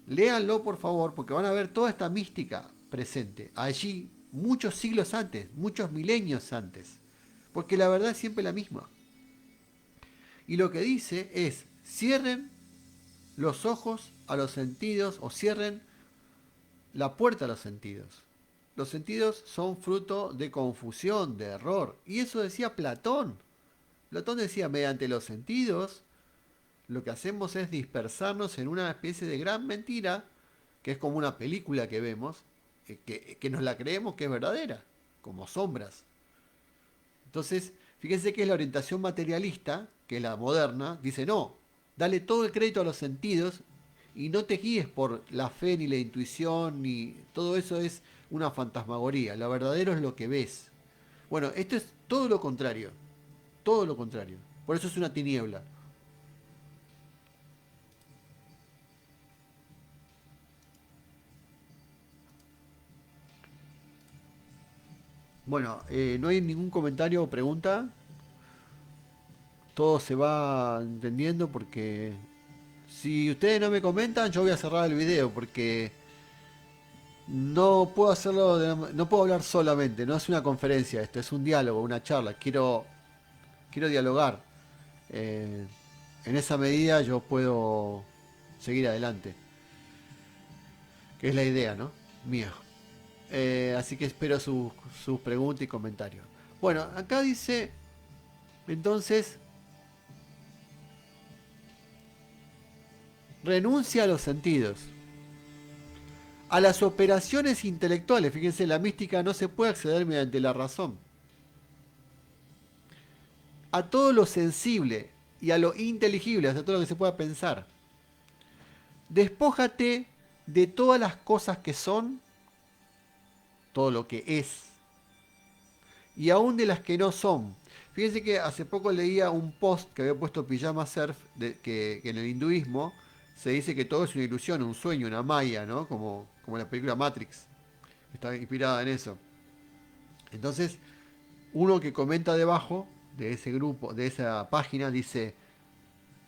S1: Léanlo por favor, porque van a ver toda esta mística presente allí muchos siglos antes, muchos milenios antes, porque la verdad es siempre la misma. Y lo que dice es, cierren los ojos a los sentidos o cierren la puerta a los sentidos. Los sentidos son fruto de confusión, de error. Y eso decía Platón. Platón decía, mediante los sentidos, lo que hacemos es dispersarnos en una especie de gran mentira, que es como una película que vemos, que nos la creemos que es verdadera, como sombras. Entonces, fíjense que es la orientación materialista, que es la moderna, dice no, dale todo el crédito a los sentidos y no te guíes por la fe ni la intuición, ni todo eso es una fantasmagoría. Lo verdadero es lo que ves. Bueno, esto es todo lo contrario, todo lo contrario. Por eso es una tiniebla. Bueno, no hay ningún comentario o pregunta. Todo se va entendiendo porque si ustedes no me comentan, yo voy a cerrar el video porque no puedo hacerlo, no puedo hablar solamente. No es una conferencia esto, es un diálogo, una charla. Quiero dialogar. Eh, en esa medida yo puedo seguir adelante, que es la idea, ¿no? Mía. Así que espero sus preguntas y comentarios. Bueno, acá dice entonces renuncia a los sentidos, a las operaciones intelectuales. Fíjense, la mística no se puede acceder mediante la razón. A todo lo sensible y a lo inteligible, hasta todo lo que se pueda pensar. Despójate de todas las cosas que son, todo lo que es, y aún de las que no son. Fíjense que hace poco leía un post que había puesto Pijama Surf, que en el hinduismo se dice que todo es una ilusión, un sueño, una maya, ¿no? Como la película Matrix, está inspirada en eso. Entonces, uno que comenta debajo de ese grupo, de esa página, dice,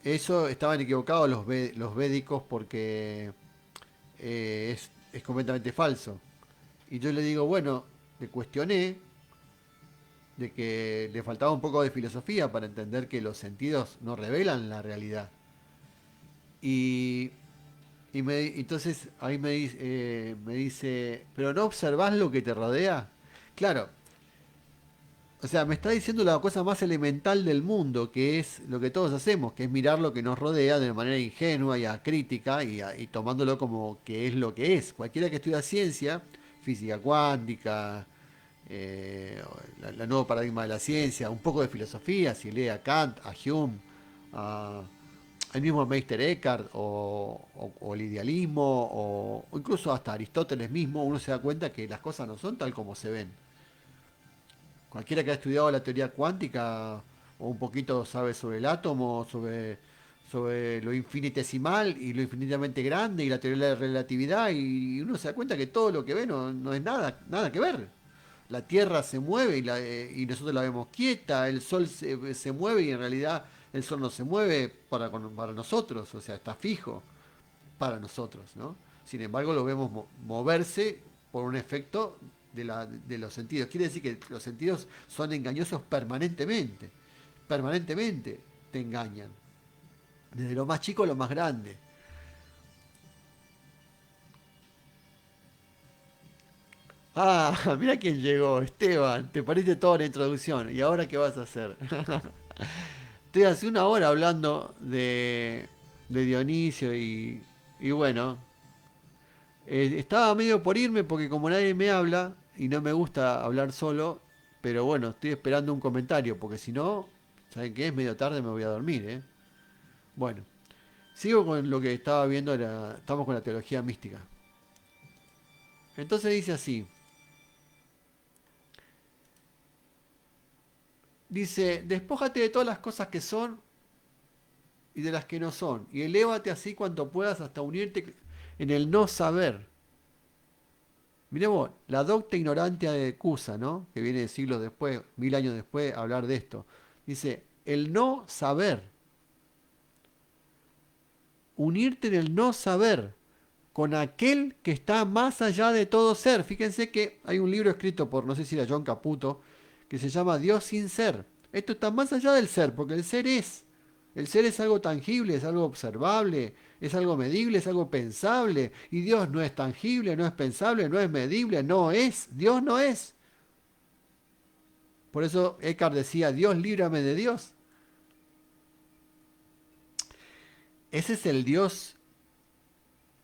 S1: eso estaban equivocados los védicos porque es completamente falso. Y yo le digo, bueno, le cuestioné de que le faltaba un poco de filosofía para entender que los sentidos no revelan la realidad. Y, entonces ahí me dice, ¿pero no observás lo que te rodea? Claro, o sea, me está diciendo la cosa más elemental del mundo, que es lo que todos hacemos, que es mirar lo que nos rodea de manera ingenua y acrítica y tomándolo como que es lo que es. Cualquiera que estudia ciencia, física cuántica, la nuevo paradigma de la ciencia, un poco de filosofía, si lee a Kant, a Hume, a, el mismo Meister Eckhart o el idealismo o incluso hasta Aristóteles mismo, uno se da cuenta que las cosas no son tal como se ven. Cualquiera que ha estudiado la teoría cuántica o un poquito sabe sobre el átomo, sobre lo infinitesimal y lo infinitamente grande y la teoría de la relatividad y uno se da cuenta que todo lo que ve no es nada que ver. La Tierra se mueve y nosotros la vemos quieta, el Sol se mueve y en realidad el Sol no se mueve para nosotros, o sea, está fijo para nosotros, ¿no? Sin embargo, lo vemos moverse por un efecto de los sentidos. Quiere decir que los sentidos son engañosos permanentemente. Permanentemente te engañan. Desde lo más chico a lo más grande. Ah, mira quién llegó, Esteban. Te parece toda la introducción. ¿Y ahora qué vas a hacer? Estoy hace una hora hablando de Dionisio y bueno, estaba medio por irme porque como nadie me habla y no me gusta hablar solo, pero bueno, estoy esperando un comentario porque si no, ¿saben qué? Es medio tarde, me voy a dormir, ¿eh? Bueno, sigo con lo que estaba viendo, estamos con la teología mística. Entonces dice así, dice, despójate de todas las cosas que son y de las que no son, y elévate así cuanto puedas hasta unirte en el no saber. Miremos la docta ignorantia de Cusa, ¿no? Que viene siglos después, 1000 años después, a hablar de esto. Dice, el no saber, unirte en el no saber con aquel que está más allá de todo ser. Fíjense que hay un libro escrito por, no sé si era John Caputo, que se llama Dios sin ser. Esto está más allá del ser, porque el ser es. El ser es algo tangible, es algo observable, es algo medible, es algo pensable. Y Dios no es tangible, no es pensable, no es medible, no es. Dios no es. Por eso Eckhart decía, Dios líbrame de Dios. Ese es el Dios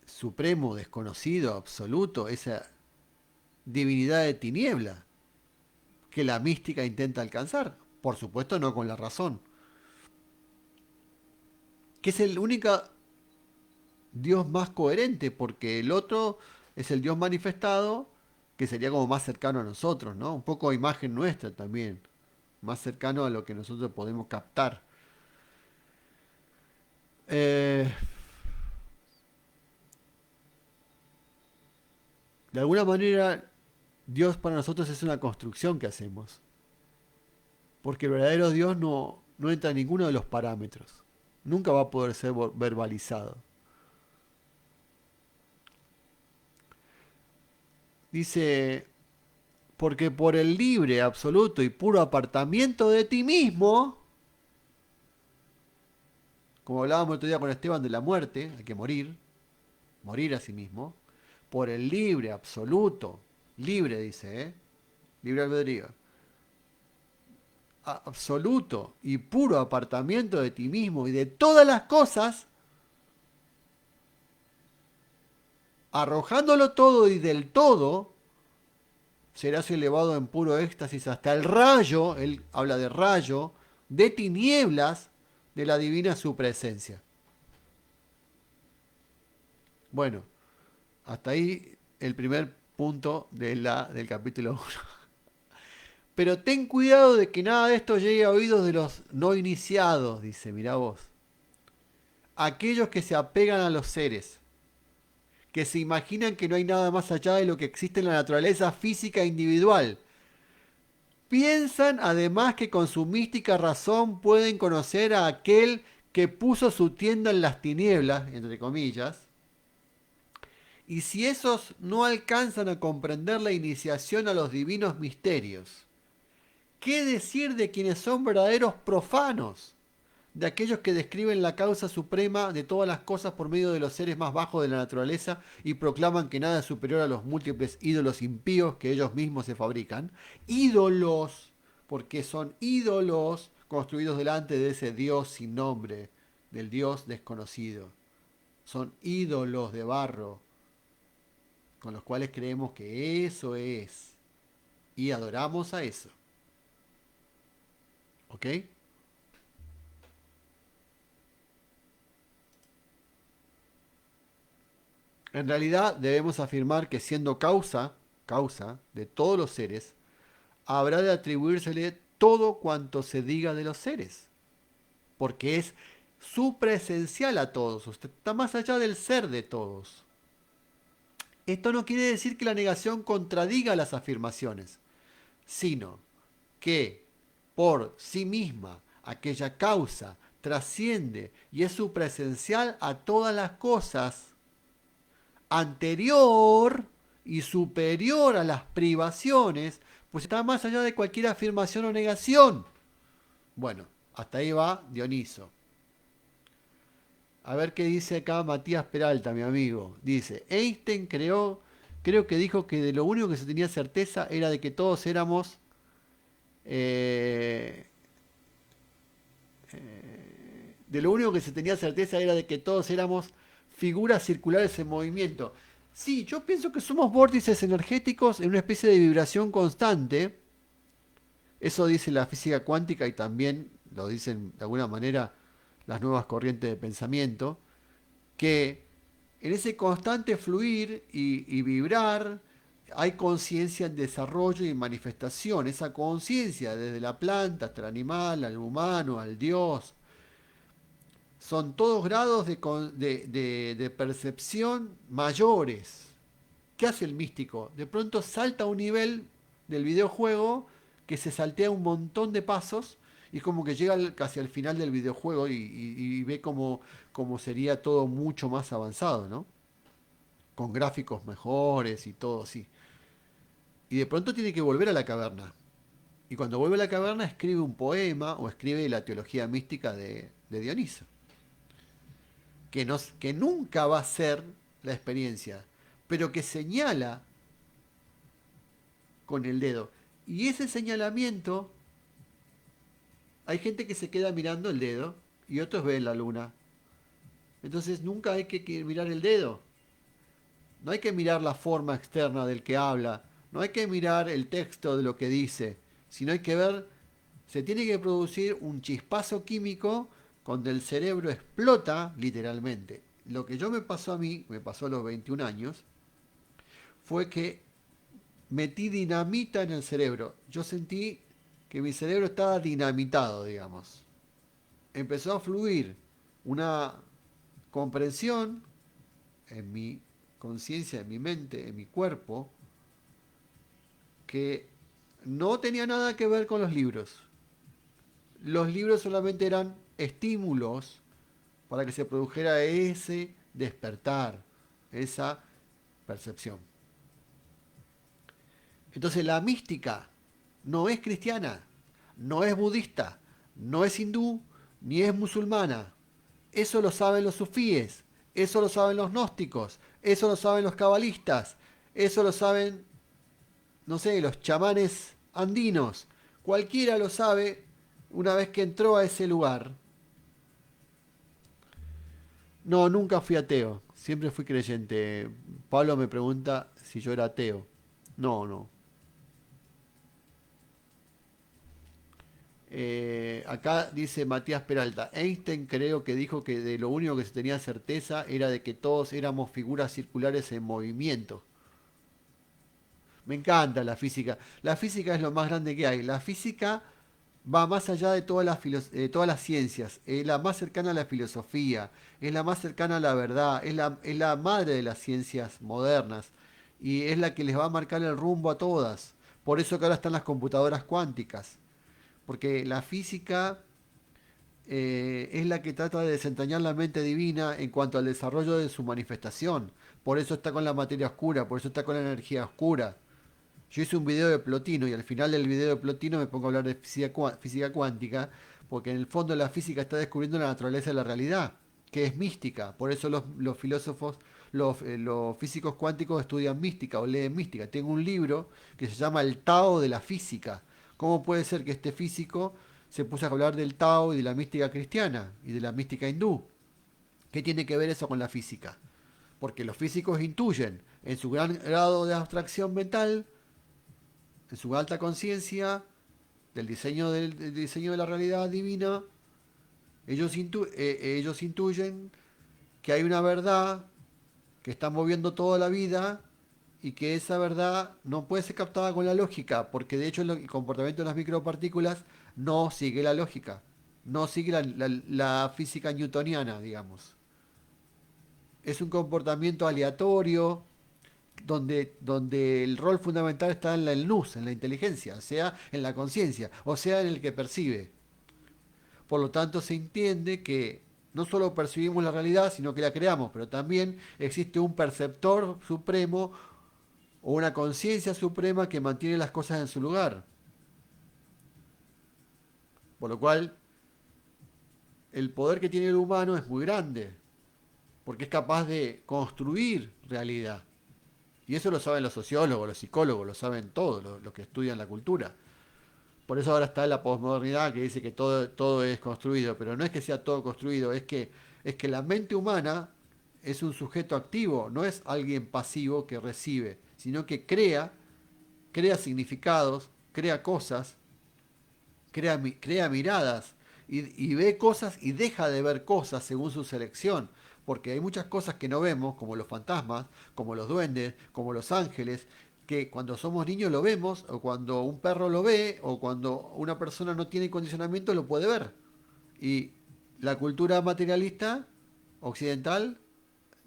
S1: supremo, desconocido, absoluto, esa divinidad de tiniebla que la mística intenta alcanzar. Por supuesto, no con la razón. Que es el único Dios más coherente, porque el otro es el Dios manifestado, que sería como más cercano a nosotros, ¿no? Un poco imagen nuestra también, más cercano a lo que nosotros podemos captar. Eh, de alguna manera, Dios para nosotros es una construcción que hacemos, porque el verdadero Dios no entra en ninguno de los parámetros, nunca va a poder ser verbalizado. Dice, porque por el libre, absoluto y puro apartamiento de ti mismo, como hablábamos el otro día con Esteban de la muerte, hay que morir a sí mismo, por el libre, absoluto, libre dice, ¿eh? Libre albedrío, absoluto y puro apartamiento de ti mismo y de todas las cosas, arrojándolo todo y del todo, serás elevado en puro éxtasis hasta el rayo, él habla de rayo, de tinieblas de la divina su presencia. Bueno, hasta ahí el primer punto del capítulo 1. Pero ten cuidado de que nada de esto llegue a oídos de los no iniciados, dice, mirá vos. Aquellos que se apegan a los seres, que se imaginan que no hay nada más allá de lo que existe en la naturaleza física individual. Piensan además que con su mística razón pueden conocer a aquel que puso su tienda en las tinieblas, entre comillas, y si esos no alcanzan a comprender la iniciación a los divinos misterios, ¿qué decir de quienes son verdaderos profanos? De aquellos que describen la causa suprema de todas las cosas por medio de los seres más bajos de la naturaleza y proclaman que nada es superior a los múltiples ídolos impíos que ellos mismos se fabrican. Ídolos, porque son ídolos construidos delante de ese Dios sin nombre, del Dios desconocido. Son ídolos de barro, con los cuales creemos que eso es. Y adoramos a eso. ¿Ok? En realidad debemos afirmar que siendo causa de todos los seres, habrá de atribuírsele todo cuanto se diga de los seres, porque es supraesencial a todos, usted está más allá del ser de todos. Esto no quiere decir que la negación contradiga las afirmaciones, sino que por sí misma aquella causa trasciende y es supraesencial a todas las cosas, anterior y superior a las privaciones, pues está más allá de cualquier afirmación o negación. Bueno, hasta ahí va Dioniso. A ver qué dice acá Matías Peralta, mi amigo. Dice, Einstein creo que dijo que de lo único que se tenía certeza era de que todos éramos eh, de lo único que se tenía certeza era de que todos éramos figuras circulares en movimiento. Sí, yo pienso que somos vórtices energéticos en una especie de vibración constante. Eso dice la física cuántica y también lo dicen de alguna manera las nuevas corrientes de pensamiento, que en ese constante fluir y vibrar hay conciencia en desarrollo y manifestación. Esa conciencia, desde la planta hasta el animal, al humano, al Dios, son todos grados de percepción mayores. ¿Qué hace el místico? De pronto salta a un nivel del videojuego que se saltea un montón de pasos y como que llega casi al final del videojuego y ve como sería todo mucho más avanzado, ¿no? Con gráficos mejores y todo así. Y de pronto tiene que volver a la caverna. Y cuando vuelve a la caverna escribe un poema o escribe la teología mística de Dioniso. Que nunca va a ser la experiencia, pero que señala con el dedo. Y ese señalamiento, hay gente que se queda mirando el dedo y otros ven la luna. Entonces nunca hay que mirar el dedo. No hay que mirar la forma externa del que habla. No hay que mirar el texto de lo que dice. Sino hay que ver, se tiene que producir un chispazo químico donde el cerebro explota literalmente. Lo que yo me pasó a mí, me pasó a los 21 años, fue que metí dinamita en el cerebro. Yo sentí que mi cerebro estaba dinamitado, digamos. Empezó a fluir una comprensión en mi conciencia, en mi mente, en mi cuerpo, que no tenía nada que ver con los libros. Los libros solamente eran estímulos para que se produjera ese despertar, esa percepción. Entonces la mística no es cristiana, no es budista, no es hindú, ni es musulmana. Eso lo saben los sufíes, eso lo saben los gnósticos, eso lo saben los cabalistas, eso lo saben, no sé, los chamanes andinos. Cualquiera lo sabe una vez que entró a ese lugar. No, nunca fui ateo, siempre fui creyente. Pablo me pregunta si yo era ateo. No, no. Acá dice Matías Peralta, Einstein creo que dijo que de lo único que se tenía certeza era de que todos éramos figuras circulares en movimiento. Me encanta la física. La física es lo más grande que hay. La física va más allá de todas las ciencias. Es la más cercana a la filosofía. Es la más cercana a la verdad. Es la madre de las ciencias modernas. Y es la que les va a marcar el rumbo a todas. Por eso que ahora están las computadoras cuánticas. Porque la física es la que trata de desentrañar la mente divina en cuanto al desarrollo de su manifestación. Por eso está con la materia oscura, por eso está con la energía oscura. Yo hice un video de Plotino y al final del video de Plotino me pongo a hablar de física cuántica, porque en el fondo la física está descubriendo la naturaleza de la realidad, que es mística. Por eso los filósofos, los físicos cuánticos estudian mística o leen mística. Tengo un libro que se llama El Tao de la física. ¿Cómo puede ser que este físico se puso a hablar del Tao y de la mística cristiana y de la mística hindú? ¿Qué tiene que ver eso con la física? Porque los físicos intuyen en su gran grado de abstracción mental, en su alta conciencia del diseño de la realidad divina, ellos intuyen que hay una verdad que está moviendo toda la vida y que esa verdad no puede ser captada con la lógica, porque de hecho el comportamiento de las micropartículas no sigue la lógica, no sigue la física newtoniana, digamos. Es un comportamiento aleatorio, donde el rol fundamental está en el nous, en la inteligencia, o sea, en la conciencia, o sea, en el que percibe. Por lo tanto, se entiende que no solo percibimos la realidad, sino que la creamos, pero también existe un perceptor supremo o una conciencia suprema que mantiene las cosas en su lugar. Por lo cual, el poder que tiene el humano es muy grande, porque es capaz de construir realidad. Y eso lo saben los sociólogos, los psicólogos, lo saben todos los que estudian la cultura. Por eso ahora está la posmodernidad que dice que todo es construido, pero no es que sea todo construido, es que la mente humana es un sujeto activo, no es alguien pasivo que recibe, sino que crea significados, crea cosas, crea miradas y ve cosas y deja de ver cosas según su selección. Porque hay muchas cosas que no vemos, como los fantasmas, como los duendes, como los ángeles, que cuando somos niños lo vemos, o cuando un perro lo ve, o cuando una persona no tiene condicionamiento lo puede ver. Y la cultura materialista occidental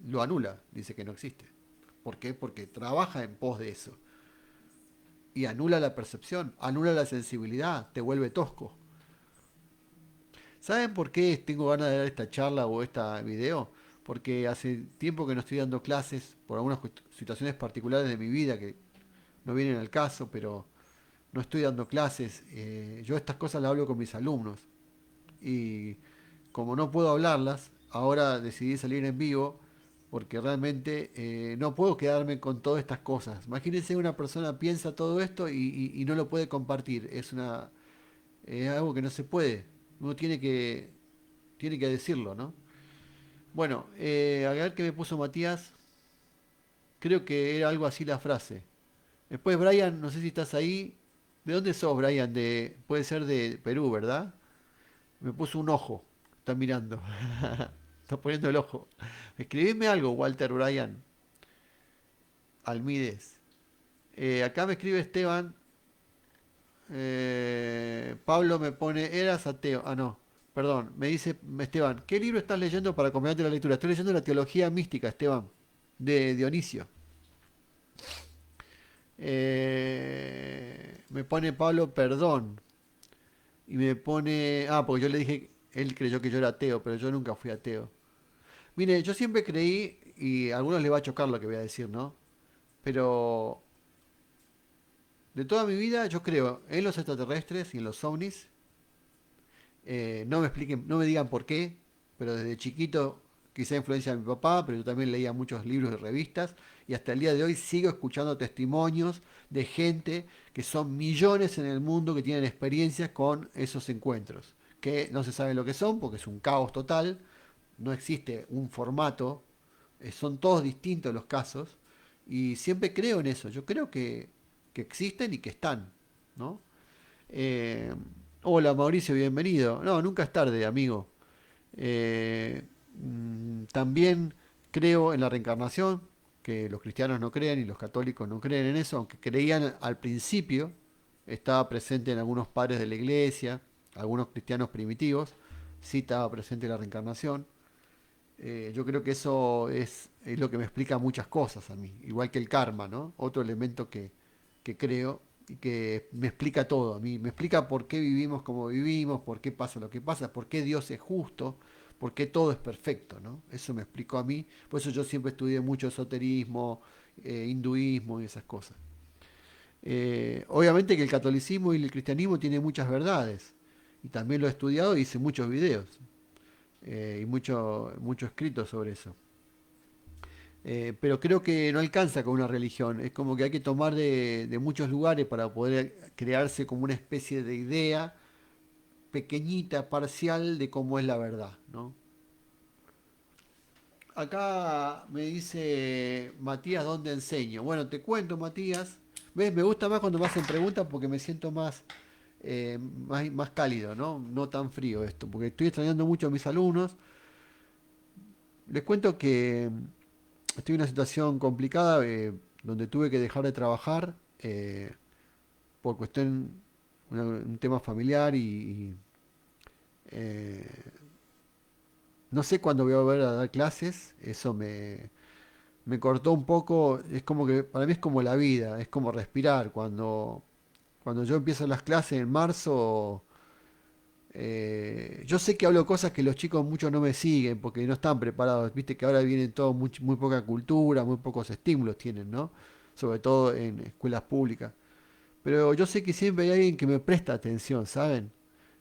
S1: lo anula, dice que no existe. ¿Por qué? Porque trabaja en pos de eso. Y anula la percepción, anula la sensibilidad, te vuelve tosco. ¿Saben por qué tengo ganas de dar esta charla o este video? Porque hace tiempo que no estoy dando clases por algunas situaciones particulares de mi vida que no vienen al caso, pero no estoy dando clases. Yo estas cosas las hablo con mis alumnos. Y como no puedo hablarlas, ahora decidí salir en vivo porque realmente no puedo quedarme con todas estas cosas. Imagínense una persona piensa todo esto y no lo puede compartir. Es algo que no se puede. Uno tiene que decirlo, ¿no? Bueno, a ver qué me puso Matías. Creo que era algo así la frase. Después, Brian, no sé si estás ahí. ¿De dónde sos, Brian? Puede ser de Perú, ¿verdad? Me puso un ojo. Está mirando. Está poniendo el ojo. Escribime algo, Walter Brian Almides. Acá me escribe Esteban. Pablo me pone, eras ateo. Ah, no. Perdón, me dice Esteban, ¿qué libro estás leyendo para acompañarte la lectura? Estoy leyendo la teología mística, Esteban, de Dionisio. Me pone Pablo, perdón. Y me pone, porque yo le dije, él creyó que yo era ateo, pero yo nunca fui ateo. Mire, yo siempre creí, y a algunos les va a chocar lo que voy a decir, ¿no? Pero de toda mi vida yo creo en los extraterrestres y en los ovnis. No me expliquen, no me digan por qué, pero desde chiquito quizá influencia de mi papá, pero yo también leía muchos libros y revistas y hasta el día de hoy sigo escuchando testimonios de gente que son millones en el mundo que tienen experiencias con esos encuentros, que no se sabe lo que son porque es un caos total, no existe un formato, son todos distintos los casos y siempre creo en eso, yo creo que existen y que están, ¿no? Eh, Hola Mauricio, bienvenido. No, nunca es tarde, amigo. Eh, También creo en la reencarnación, que los cristianos no creen y los católicos no creen en eso, aunque creían al principio, estaba presente en algunos padres de la iglesia, algunos cristianos primitivos, sí estaba presente la reencarnación. Yo creo que eso es lo que me explica muchas cosas a mí, igual que el karma, ¿no? Otro elemento que creo y que me explica todo a mí, me explica por qué vivimos como vivimos, por qué pasa lo que pasa, por qué Dios es justo, por qué todo es perfecto, ¿no? Eso me explicó a mí, por eso yo siempre estudié mucho esoterismo, hinduismo y esas cosas. Obviamente que el catolicismo y el cristianismo tienen muchas verdades, y también lo he estudiado y hice muchos videos y mucho escrito sobre eso. Pero creo que no alcanza con una religión, es como que hay que tomar de muchos lugares para poder crearse como una especie de idea pequeñita, parcial de cómo es la verdad, ¿no? Acá me dice Matías dónde enseño. Bueno, te cuento, Matías. ¿Ves? Me gusta más cuando me hacen preguntas porque me siento más cálido, ¿no? No tan frío esto, porque estoy extrañando mucho a mis alumnos. Les cuento que estoy en una situación complicada donde tuve que dejar de trabajar por cuestión, un tema familiar eh, no sé cuándo voy a volver a dar clases, eso me cortó un poco, es como que para mí es como la vida, es como respirar. Cuando yo empiezo las clases en marzo, yo sé que hablo cosas que los chicos muchos no me siguen porque no están preparados. Viste que ahora vienen todos muy poca cultura, muy pocos estímulos tienen, ¿no? Sobre todo en escuelas públicas. Pero yo sé que siempre hay alguien que me presta atención, ¿saben?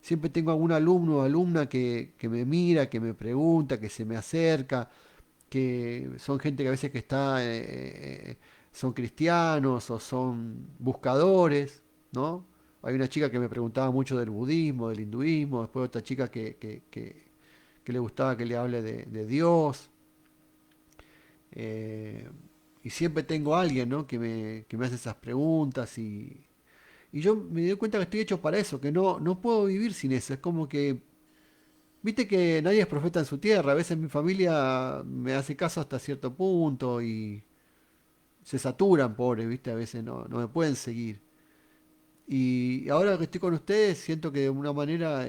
S1: Siempre tengo algún alumno o alumna que me mira, que me pregunta, que se me acerca, que son gente que a veces que son cristianos o son buscadores, ¿no? Hay una chica que me preguntaba mucho del budismo, del hinduismo, después otra chica que le gustaba que le hable de Dios. eh, y siempre tengo a alguien, ¿no? que me hace esas preguntas y yo me doy cuenta que estoy hecho para eso, que no puedo vivir sin eso. Es como que, viste que nadie es profeta en su tierra. A veces mi familia me hace caso hasta cierto punto y se saturan, pobres, viste, a veces no me pueden seguir. Y ahora que estoy con ustedes, siento que de una manera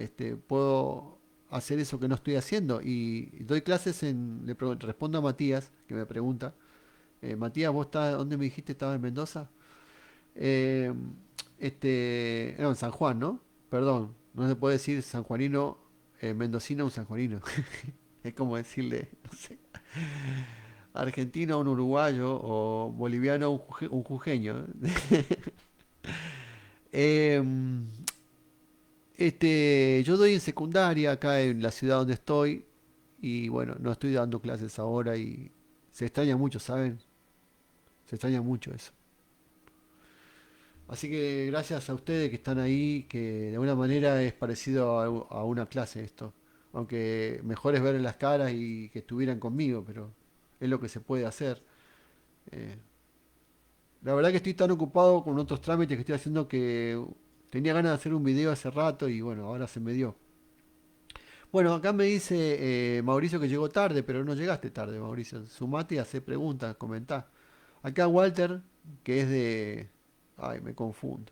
S1: puedo hacer eso que no estoy haciendo. Y doy clases respondo a Matías, que me pregunta, Matías, ¿vos estás, dónde me dijiste estaba en Mendoza? Eh, no, en San Juan, ¿no? Perdón, no se puede decir sanjuanino, mendocino a un sanjuanino. Es como decirle, no sé, argentino a un uruguayo o boliviano a un jujeño. Em, yo doy en secundaria acá en la ciudad donde estoy y bueno, no estoy dando clases ahora y se extraña mucho, ¿saben? Se extraña mucho eso. Así que gracias a ustedes que están ahí, que de alguna manera es parecido a una clase esto. Aunque mejor es ver las caras y que estuvieran conmigo, pero es lo que se puede hacer. Eh, la verdad que estoy tan ocupado con otros trámites que estoy haciendo que tenía ganas de hacer un video hace rato y bueno, ahora se me dio. Bueno, acá me dice Mauricio que llegó tarde, pero no llegaste tarde, Mauricio. Sumate y hace preguntas, comentá. Acá Walter, que es de... Ay, me confundo.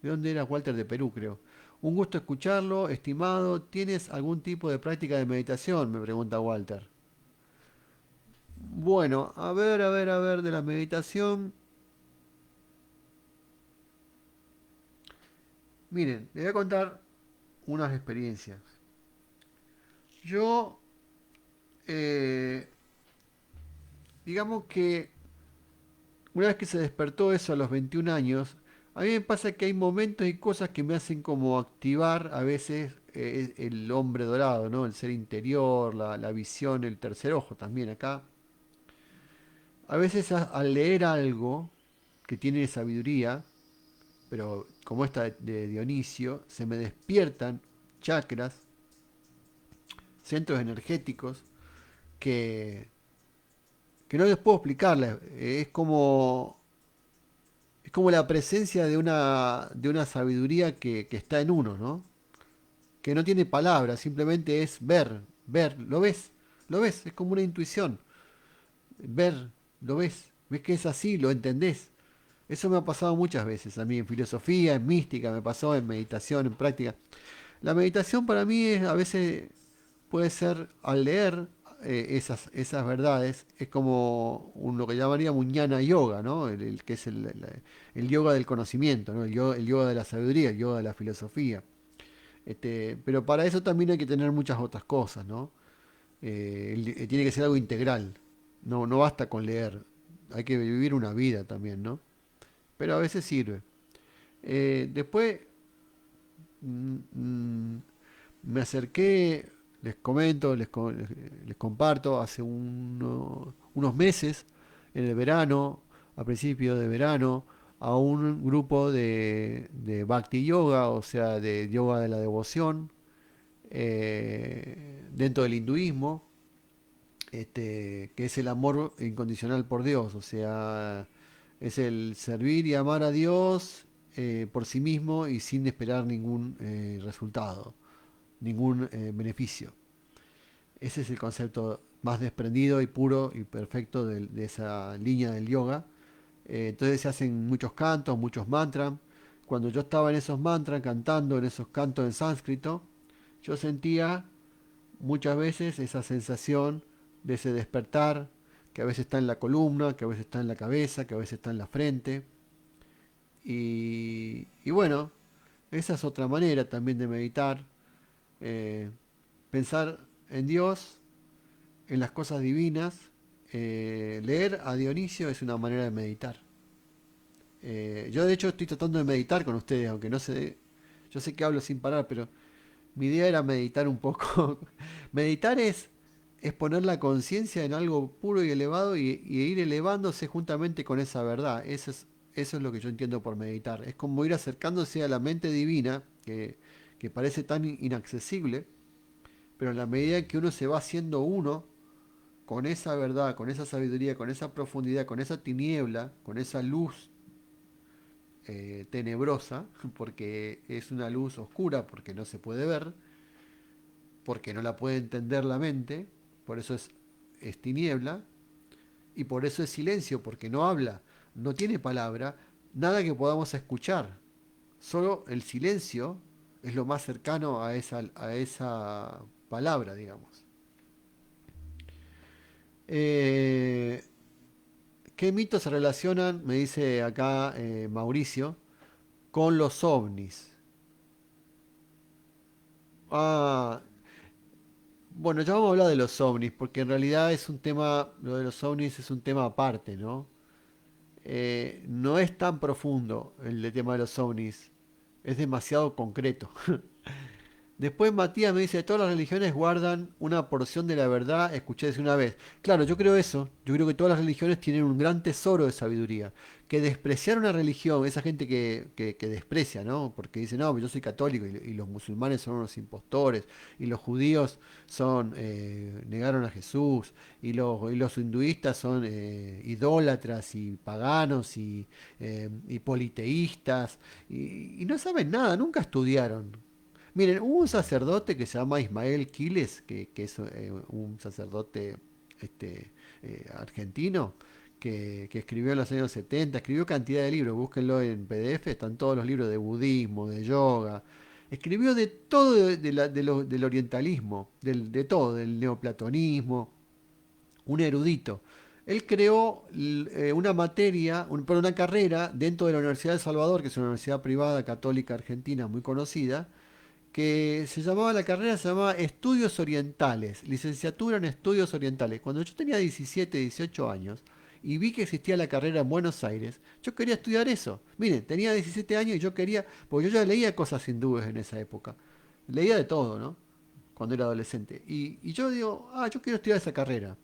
S1: ¿De dónde era Walter? De Perú, creo. Un gusto escucharlo, estimado. ¿Tienes algún tipo de práctica de meditación? Me pregunta Walter. Bueno, a ver, de la meditación. Miren, les voy a contar unas experiencias. Yo, eh, digamos que una vez que se despertó eso a los 21 años, a mí me pasa que hay momentos y cosas que me hacen como activar a veces el hombre dorado, ¿no? El ser interior, la visión, el tercer ojo también acá. A veces al leer algo que tiene sabiduría, pero como esta de Dionisio, se me despiertan chakras, centros energéticos que, que no les puedo explicarles. Es como la presencia de una sabiduría que está en uno, ¿no? Que no tiene palabras, simplemente es ver, lo ves, es como una intuición. Ver, lo ves que es así, lo entendés. Eso me ha pasado muchas veces a mí en filosofía, en mística, me pasó en meditación, en práctica. La meditación para mí es, a veces puede ser al leer esas verdades, es como lo que llamaríamos un jnana yoga, ¿no? Que es el yoga del conocimiento, ¿no? El yoga de la sabiduría, el yoga de la filosofía. Pero para eso también hay que tener muchas otras cosas, ¿no? Tiene que ser algo integral. No basta con leer, hay que vivir una vida también, ¿no? Pero a veces sirve. Después mm, me acerqué, les comento, les comparto, hace unos meses, en el verano, a principios de verano, a un grupo de Bhakti Yoga, o sea, de yoga de la devoción, dentro del hinduismo, que es el amor incondicional por Dios, o sea, es el servir y amar a Dios por sí mismo y sin esperar ningún resultado, ningún beneficio. Ese es el concepto más desprendido y puro y perfecto de esa línea del yoga. Entonces se hacen muchos cantos, muchos mantras. Cuando yo estaba en esos mantras, cantando en esos cantos en sánscrito, yo sentía muchas veces esa sensación de ese despertar, que a veces está en la columna, que a veces está en la cabeza, que a veces está en la frente. Y bueno, esa es otra manera también de meditar. eh, Pensar en Dios, en las cosas divinas. Leer a Dionisio es una manera de meditar. Yo de hecho estoy tratando de meditar con ustedes, aunque no sé, yo sé que hablo sin parar, pero mi idea era meditar un poco. Meditar es poner la conciencia en algo puro y elevado y ir elevándose juntamente con esa verdad. Eso es lo que yo entiendo por meditar. Es como ir acercándose a la mente divina, que parece tan inaccesible, pero en la medida en que uno se va haciendo uno con esa verdad, con esa sabiduría, con esa profundidad, con esa tiniebla, con esa luz tenebrosa, porque es una luz oscura, porque no se puede ver, porque no la puede entender la mente, por eso es tiniebla, y por eso es silencio, porque no habla, no tiene palabra, nada que podamos escuchar. Solo el silencio es lo más cercano a esa palabra, digamos. Eh, ¿Qué mitos se relacionan, me dice acá Mauricio, con los ovnis? Ah, bueno, ya vamos a hablar de los ovnis, porque en realidad es un tema, lo de los ovnis es un tema aparte, ¿no? No es tan profundo el tema de los ovnis, es demasiado concreto. Después Matías me dice, todas las religiones guardan una porción de la verdad, escuché decir una vez. Claro, yo creo eso, yo creo que todas las religiones tienen un gran tesoro de sabiduría. Que despreciar una religión, esa gente que desprecia, ¿no? Porque dice, no, yo soy católico y los musulmanes son unos impostores, y los judíos negaron a Jesús, y los hinduistas son idólatras y paganos y politeístas, y no saben nada, nunca estudiaron. Miren, hubo un sacerdote que se llama Ismael Quiles, que es un sacerdote este, argentino, que escribió en los años 70, escribió cantidad de libros, búsquenlo en PDF, están todos los libros de budismo, de yoga. Escribió de todo del orientalismo, de todo, del neoplatonismo, un erudito. Él creó una materia, perdón, una carrera dentro de la Universidad de Salvador, que es una universidad privada católica argentina muy conocida, que se llamaba, la carrera se llamaba Estudios Orientales, licenciatura en Estudios Orientales. Cuando yo tenía 17, 18 años y vi que existía la carrera en Buenos Aires, yo quería estudiar eso. Miren, tenía 17 años y yo quería, porque yo ya leía cosas hindúes en esa época, leía de todo, ¿no? Cuando era adolescente. Y yo digo, yo quiero estudiar esa carrera.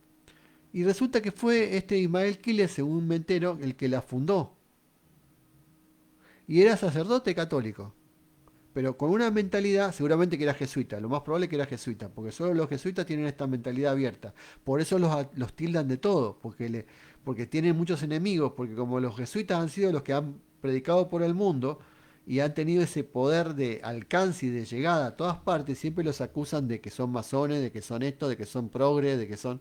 S1: Y resulta que fue este Ismael Quiles, según me entero, el que la fundó. Y era sacerdote católico, pero con una mentalidad, seguramente que era jesuita, lo más probable que era jesuita, porque solo los jesuitas tienen esta mentalidad abierta. Por eso los tildan de todo, porque tienen muchos enemigos, porque como los jesuitas han sido los que han predicado por el mundo y han tenido ese poder de alcance y de llegada a todas partes, siempre los acusan de que son masones, de que son esto, de que son progres, de que son...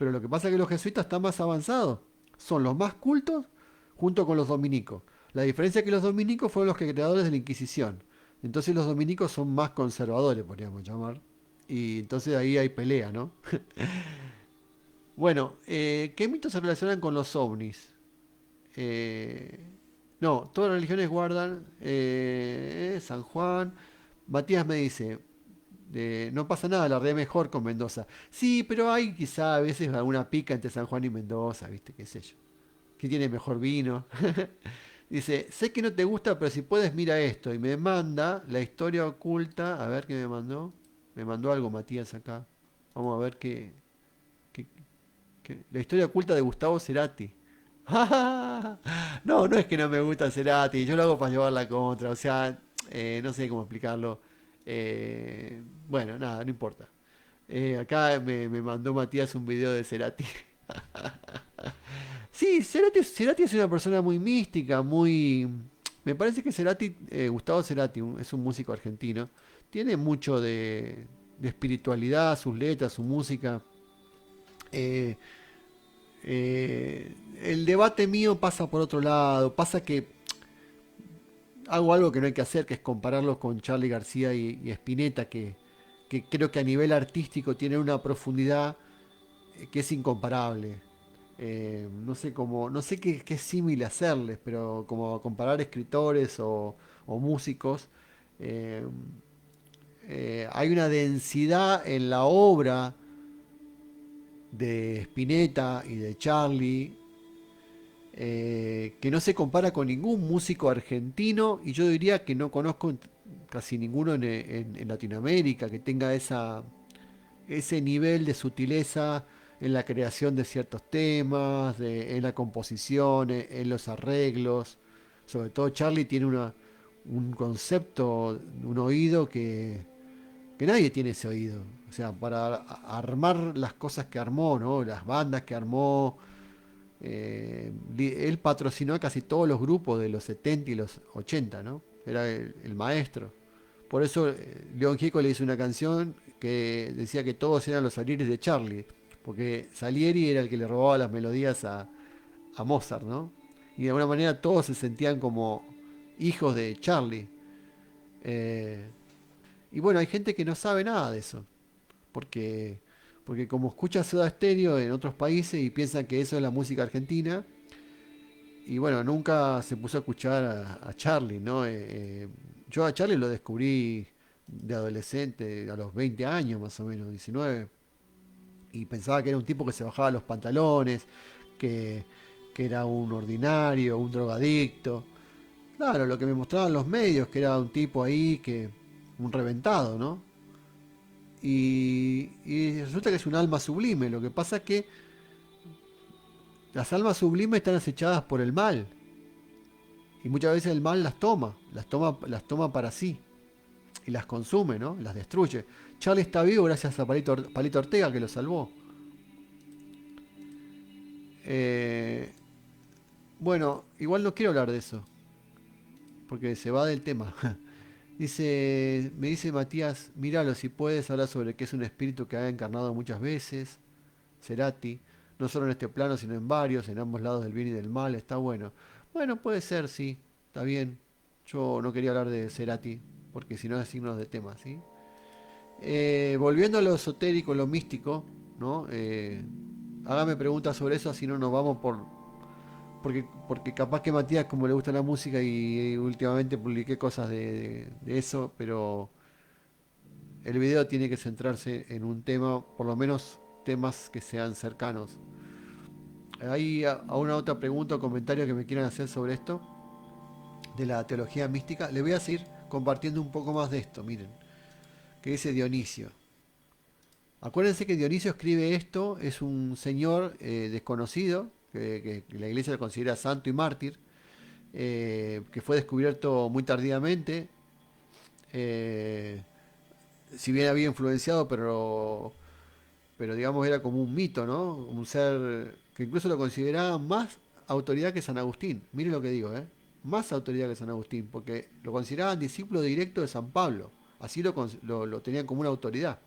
S1: Pero lo que pasa es que los jesuitas están más avanzados, son los más cultos junto con los dominicos. La diferencia es que los dominicos fueron los creadores de la Inquisición. Entonces los dominicos son más conservadores, podríamos llamar. Y entonces ahí hay pelea, ¿no? Bueno, ¿qué mitos se relacionan con los ovnis? Eh, no, todas las religiones guardan San Juan. Matías me dice, no pasa nada, la red mejor con Mendoza. Sí, pero hay quizá a veces alguna pica entre San Juan y Mendoza, ¿viste? ¿Qué sé yo? ¿Quién tiene mejor vino? Dice, sé que no te gusta, pero si puedes, mira esto. Y me manda la historia oculta. A ver qué me mandó. Me mandó algo Matías acá. Vamos a ver qué- la historia oculta de Gustavo Cerati. No, no es que no me gusta Cerati. Yo lo hago para llevar la contra. O sea, no sé cómo explicarlo. Bueno, nada, no importa. Acá me mandó Matías un video de Cerati. Sí, Cerati es una persona muy mística, muy... Me parece que Cerati, Gustavo Cerati, es un músico argentino, tiene mucho de espiritualidad, sus letras, su música. Eh, el debate mío pasa por otro lado, pasa que hago algo que no hay que hacer, que es compararlos con Charly García y Spinetta, que creo que a nivel artístico tienen una profundidad que es incomparable. No sé cómo, no sé qué símil hacerles, pero como comparar escritores o músicos, eh, hay una densidad en la obra de Spinetta y de Charlie que no se compara con ningún músico argentino y yo diría que no conozco casi ninguno en Latinoamérica que tenga ese nivel de sutileza en la creación de ciertos temas, en la composición, en los arreglos. Sobre todo Charlie tiene un concepto, un oído que nadie tiene ese oído. O sea, para armar las cosas que armó, ¿no? Las bandas que armó, él patrocinó a casi todos los grupos de los 70 y los 80, ¿no? Era el maestro. Por eso León Gieco le hizo una canción que decía que todos eran los Salieris de Charlie, porque Salieri era el que le robaba las melodías a Mozart, ¿no? Y de alguna manera todos se sentían como hijos de Charlie. Eh, y bueno, hay gente que no sabe nada de eso, porque, porque como escucha Soda Stereo en otros países y piensa que eso es la música argentina, y bueno, nunca se puso a escuchar a Charlie, ¿no? Yo a Charlie lo descubrí de adolescente, a los 20 años más o menos, 19, y pensaba que era un tipo que se bajaba los pantalones, que, que era un ordinario, un drogadicto. Claro, lo que me mostraban los medios, que era un tipo ahí, un reventado, ¿no? Y resulta que es un alma sublime. Lo que pasa es que las almas sublimes están acechadas por el mal. Y muchas veces el mal las toma para sí. Y las consume, ¿no? Las destruye. Charlie está vivo gracias a Palito Ortega que lo salvó. Eh, bueno, igual no quiero hablar de eso, porque se va del tema. Me dice Matías, míralo si puedes hablar sobre que es un espíritu que ha encarnado muchas veces. Cerati, no solo en este plano, sino en varios, en ambos lados del bien y del mal, está bueno. Bueno, puede ser, sí, está bien. Yo no quería hablar de Cerati, porque si no es signos de tema, ¿sí? Volviendo a lo esotérico, lo místico, ¿no? Hágame preguntas sobre eso, así no nos vamos porque capaz que Matías, como le gusta la música y últimamente publiqué cosas de eso, pero el video tiene que centrarse en un tema, por lo menos temas que sean cercanos. ¿Hay a una otra pregunta o comentario que me quieran hacer sobre esto? De la teología mística. Le voy a seguir compartiendo un poco más de esto, miren. Que dice Dionisio. Acuérdense que Dionisio escribe esto, es un señor desconocido, que la iglesia lo considera santo y mártir, que fue descubierto muy tardíamente, eh, si bien había influenciado, pero digamos era como un mito, ¿no? Un ser que incluso lo consideraban más autoridad que San Agustín. Miren lo que digo, ¿eh? Más autoridad que San Agustín, porque lo consideraban discípulo directo de San Pablo. Así lo tenían como una autoridad.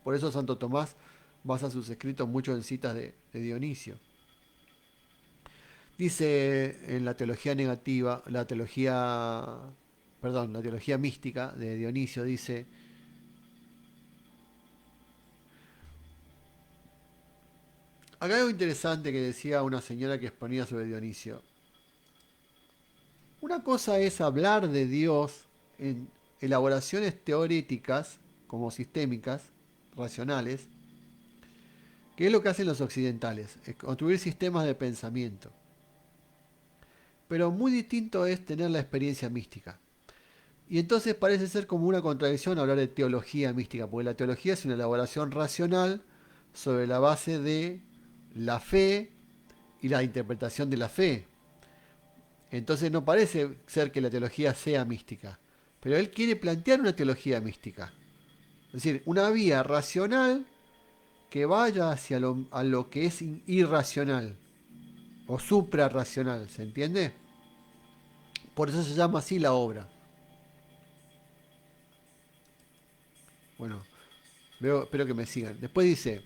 S1: Por eso Santo Tomás basa sus escritos mucho en citas de Dionisio. Dice en la teología negativa, la teología mística de Dionisio dice, acá hay algo interesante que decía una señora que exponía sobre Dionisio. Una cosa es hablar de Dios en elaboraciones teoréticas, como sistémicas, racionales, que es lo que hacen los occidentales, es construir sistemas de pensamiento. Pero muy distinto es tener la experiencia mística. Y entonces parece ser como una contradicción hablar de teología mística, porque la teología es una elaboración racional sobre la base de la fe y la interpretación de la fe. Entonces no parece ser que la teología sea mística, pero él quiere plantear una teología mística. Es decir, una vía racional que vaya hacia a lo que es irracional o suprarracional, ¿se entiende? Por eso se llama así la obra. Bueno, espero que me sigan. Después dice,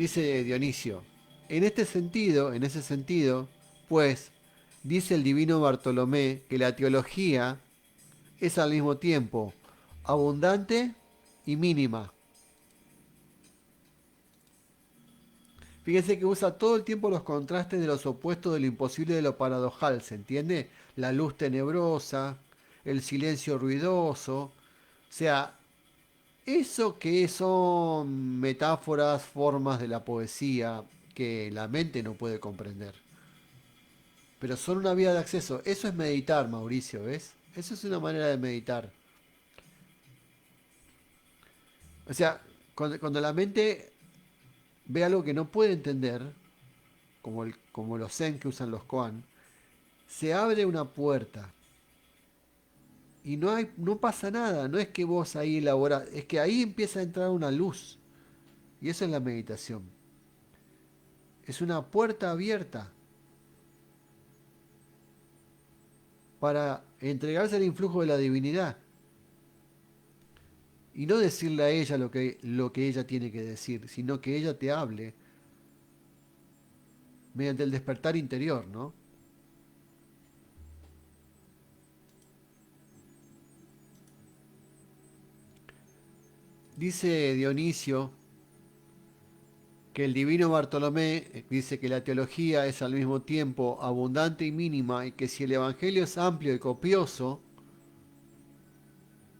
S1: Dice Dionisio, en ese sentido, pues, dice el divino Bartolomé que la teología es al mismo tiempo abundante y mínima. Fíjense que usa todo el tiempo los contrastes de los opuestos, de lo imposible, de lo paradojal, ¿se entiende? La luz tenebrosa, el silencio ruidoso. O sea, eso que son metáforas, formas de la poesía que la mente no puede comprender. Pero son una vía de acceso. Eso es meditar, Mauricio, ¿ves? Eso es una manera de meditar. O sea, cuando la mente ve algo que no puede entender, como los zen que usan los koan, se abre una puerta. Y no pasa nada, no es que vos ahí elaborás, es que ahí empieza a entrar una luz. Y eso es la meditación. Es una puerta abierta para entregarse al influjo de la divinidad. Y no decirle a ella lo que ella tiene que decir, sino que ella te hable mediante el despertar interior, ¿no? Dice Dionisio que el divino Bartolomé dice que la teología es al mismo tiempo abundante y mínima y que si el Evangelio es amplio y copioso,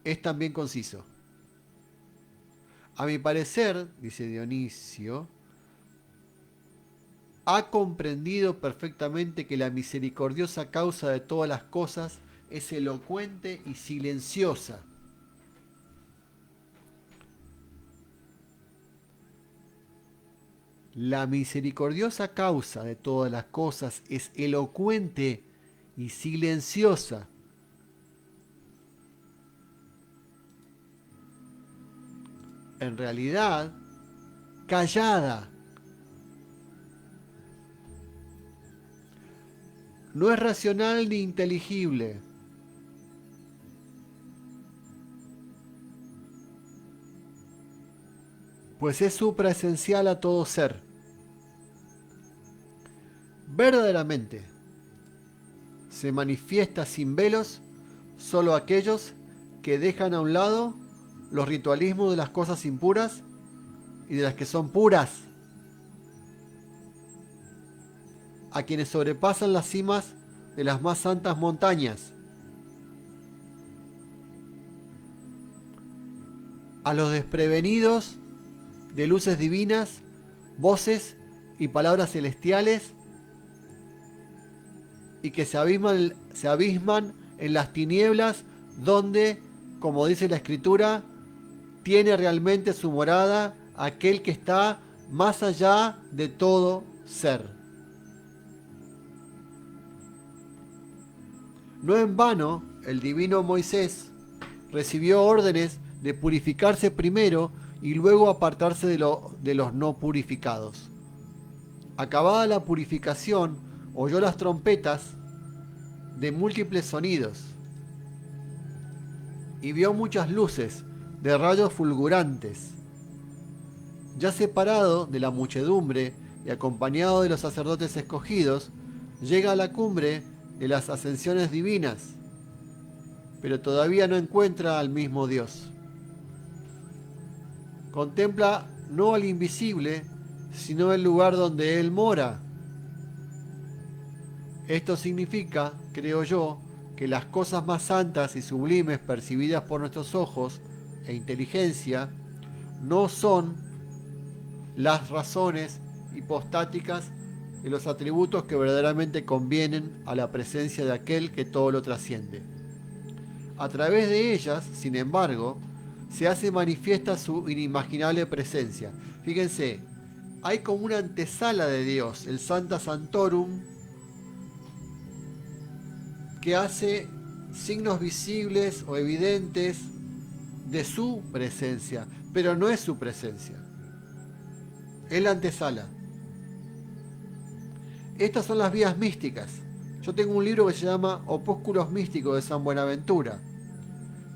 S1: es también conciso. A mi parecer, dice Dionisio, ha comprendido perfectamente que la misericordiosa causa de todas las cosas es elocuente y silenciosa. La misericordiosa causa de todas las cosas es elocuente y silenciosa. En realidad, callada. No es racional ni inteligible. Pues es supraesencial a todo ser. Verdaderamente, se manifiesta sin velos solo aquellos que dejan a un lado los ritualismos de las cosas impuras y de las que son puras, a quienes sobrepasan las cimas de las más santas montañas, a los desprevenidos de luces divinas, voces y palabras celestiales, y que se abisman en las tinieblas donde, como dice la Escritura, tiene realmente su morada aquel que está más allá de todo ser. No en vano, el divino Moisés recibió órdenes de purificarse primero y luego apartarse de los no purificados. Acabada la purificación, oyó las trompetas de múltiples sonidos y vio muchas luces de rayos fulgurantes. Ya separado de la muchedumbre y acompañado de los sacerdotes escogidos, llega a la cumbre de las ascensiones divinas, pero todavía no encuentra al mismo Dios. Contempla no al invisible, sino el lugar donde Él mora. Esto significa, creo yo, que las cosas más santas y sublimes percibidas por nuestros ojos e inteligencia no son las razones hipostáticas de los atributos que verdaderamente convienen a la presencia de aquel que todo lo trasciende. A través de ellas, sin embargo, se hace manifiesta su inimaginable presencia. Fíjense, hay como una antesala de Dios, el Sancta Sanctorum, que hace signos visibles o evidentes de su presencia, pero no es su presencia, es la antesala. Estas son las vías místicas. Yo tengo un libro que se llama Opúsculos Místicos de San Buenaventura,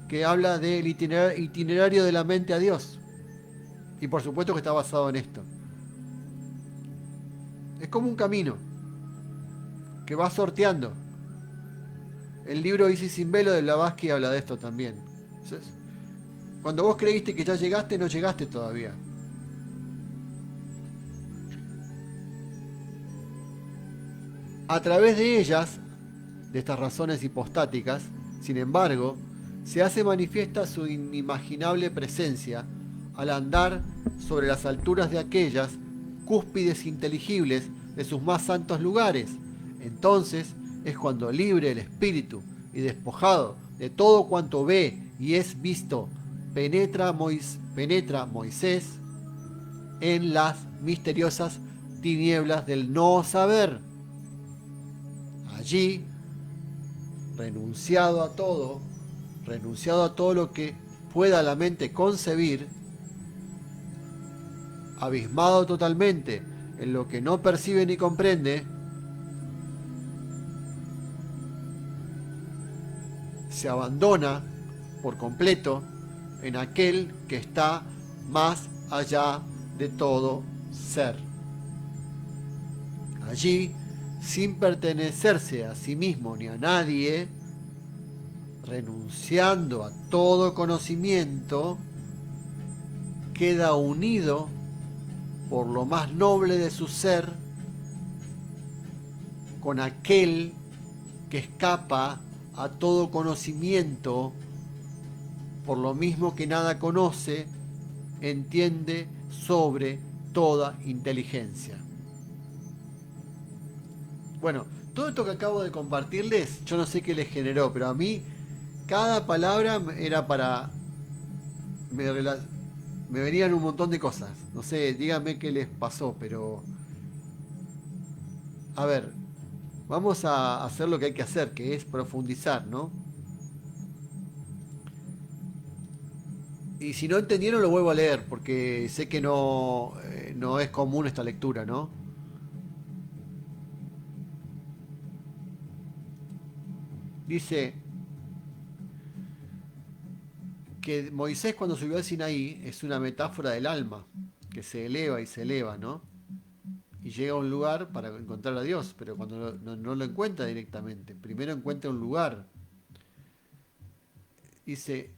S1: que habla del itinerario de la mente a Dios. Y por supuesto que está basado en esto. Es como un camino que va sorteando. El libro Isis sin velo de Blavatsky habla de esto también. Entonces, cuando vos creíste que ya llegaste, no llegaste todavía. A través de ellas, de estas razones hipostáticas, sin embargo, se hace manifiesta su inimaginable presencia al andar sobre las alturas de aquellas cúspides inteligibles de sus más santos lugares. Entonces es cuando libre el espíritu y despojado de todo cuanto ve y es visto, penetra Moisés en las misteriosas tinieblas del no saber. Allí, renunciado a todo lo que pueda la mente concebir, abismado totalmente en lo que no percibe ni comprende, se abandona por completo en aquel que está más allá de todo ser. Allí, sin pertenecerse a sí mismo ni a nadie, renunciando a todo conocimiento, queda unido por lo más noble de su ser con aquel que escapa a todo conocimiento, por lo mismo que nada conoce, entiende sobre toda inteligencia. Bueno, todo esto que acabo de compartirles, yo no sé qué les generó, pero a mí cada palabra era para... Me, me venían un montón de cosas. No sé, díganme qué les pasó, pero... A ver, vamos a hacer lo que hay que hacer, que es profundizar, ¿no? Y si no entendieron lo vuelvo a leer, porque sé que no es común esta lectura, ¿no? Dice que Moisés cuando subió al Sinaí es una metáfora del alma, que se eleva y se eleva, ¿no? Y llega a un lugar para encontrar a Dios, pero cuando no lo encuentra directamente, primero encuentra un lugar. Dice,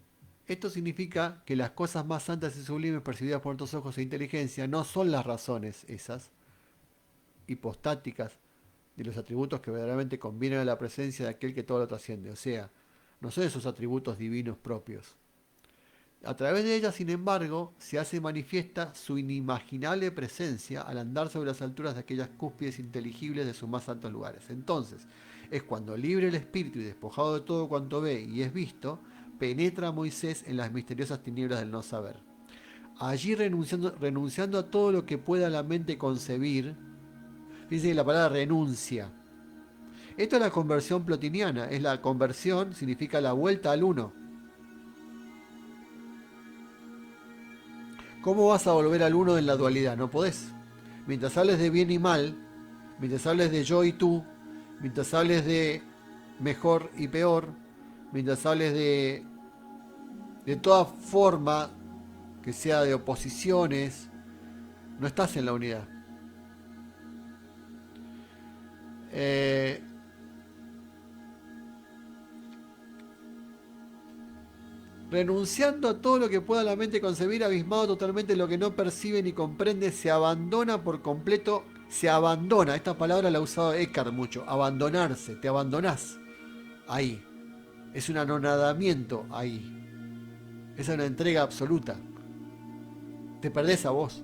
S1: esto significa que las cosas más santas y sublimes percibidas por nuestros ojos e inteligencia no son las razones esas, hipostáticas, de los atributos que verdaderamente convienen a la presencia de aquel que todo lo trasciende. O sea, no son esos atributos divinos propios. A través de ellas, sin embargo, se hace manifiesta su inimaginable presencia al andar sobre las alturas de aquellas cúspides inteligibles de sus más santos lugares. Entonces, es cuando libre el espíritu y despojado de todo cuanto ve y es visto, penetra Moisés en las misteriosas tinieblas del no saber. Allí renunciando a todo lo que pueda la mente concebir, dice la palabra renuncia. Esto es la conversión plotiniana, es la conversión, significa la vuelta al uno. ¿Cómo vas a volver al uno en la dualidad? No podés. Mientras hables de bien y mal, mientras hables de yo y tú, mientras hables de mejor y peor, mientras hables de toda forma que sea de oposiciones, no estás en la unidad. Eh, Renunciando a todo lo que pueda la mente concebir, abismado totalmente en lo que no percibe ni comprende, se abandona por completo, se abandona, esta palabra la ha usado Eckhart mucho, abandonarse, te abandonás ahí, es un anonadamiento ahí, es una entrega absoluta, te perdés a vos,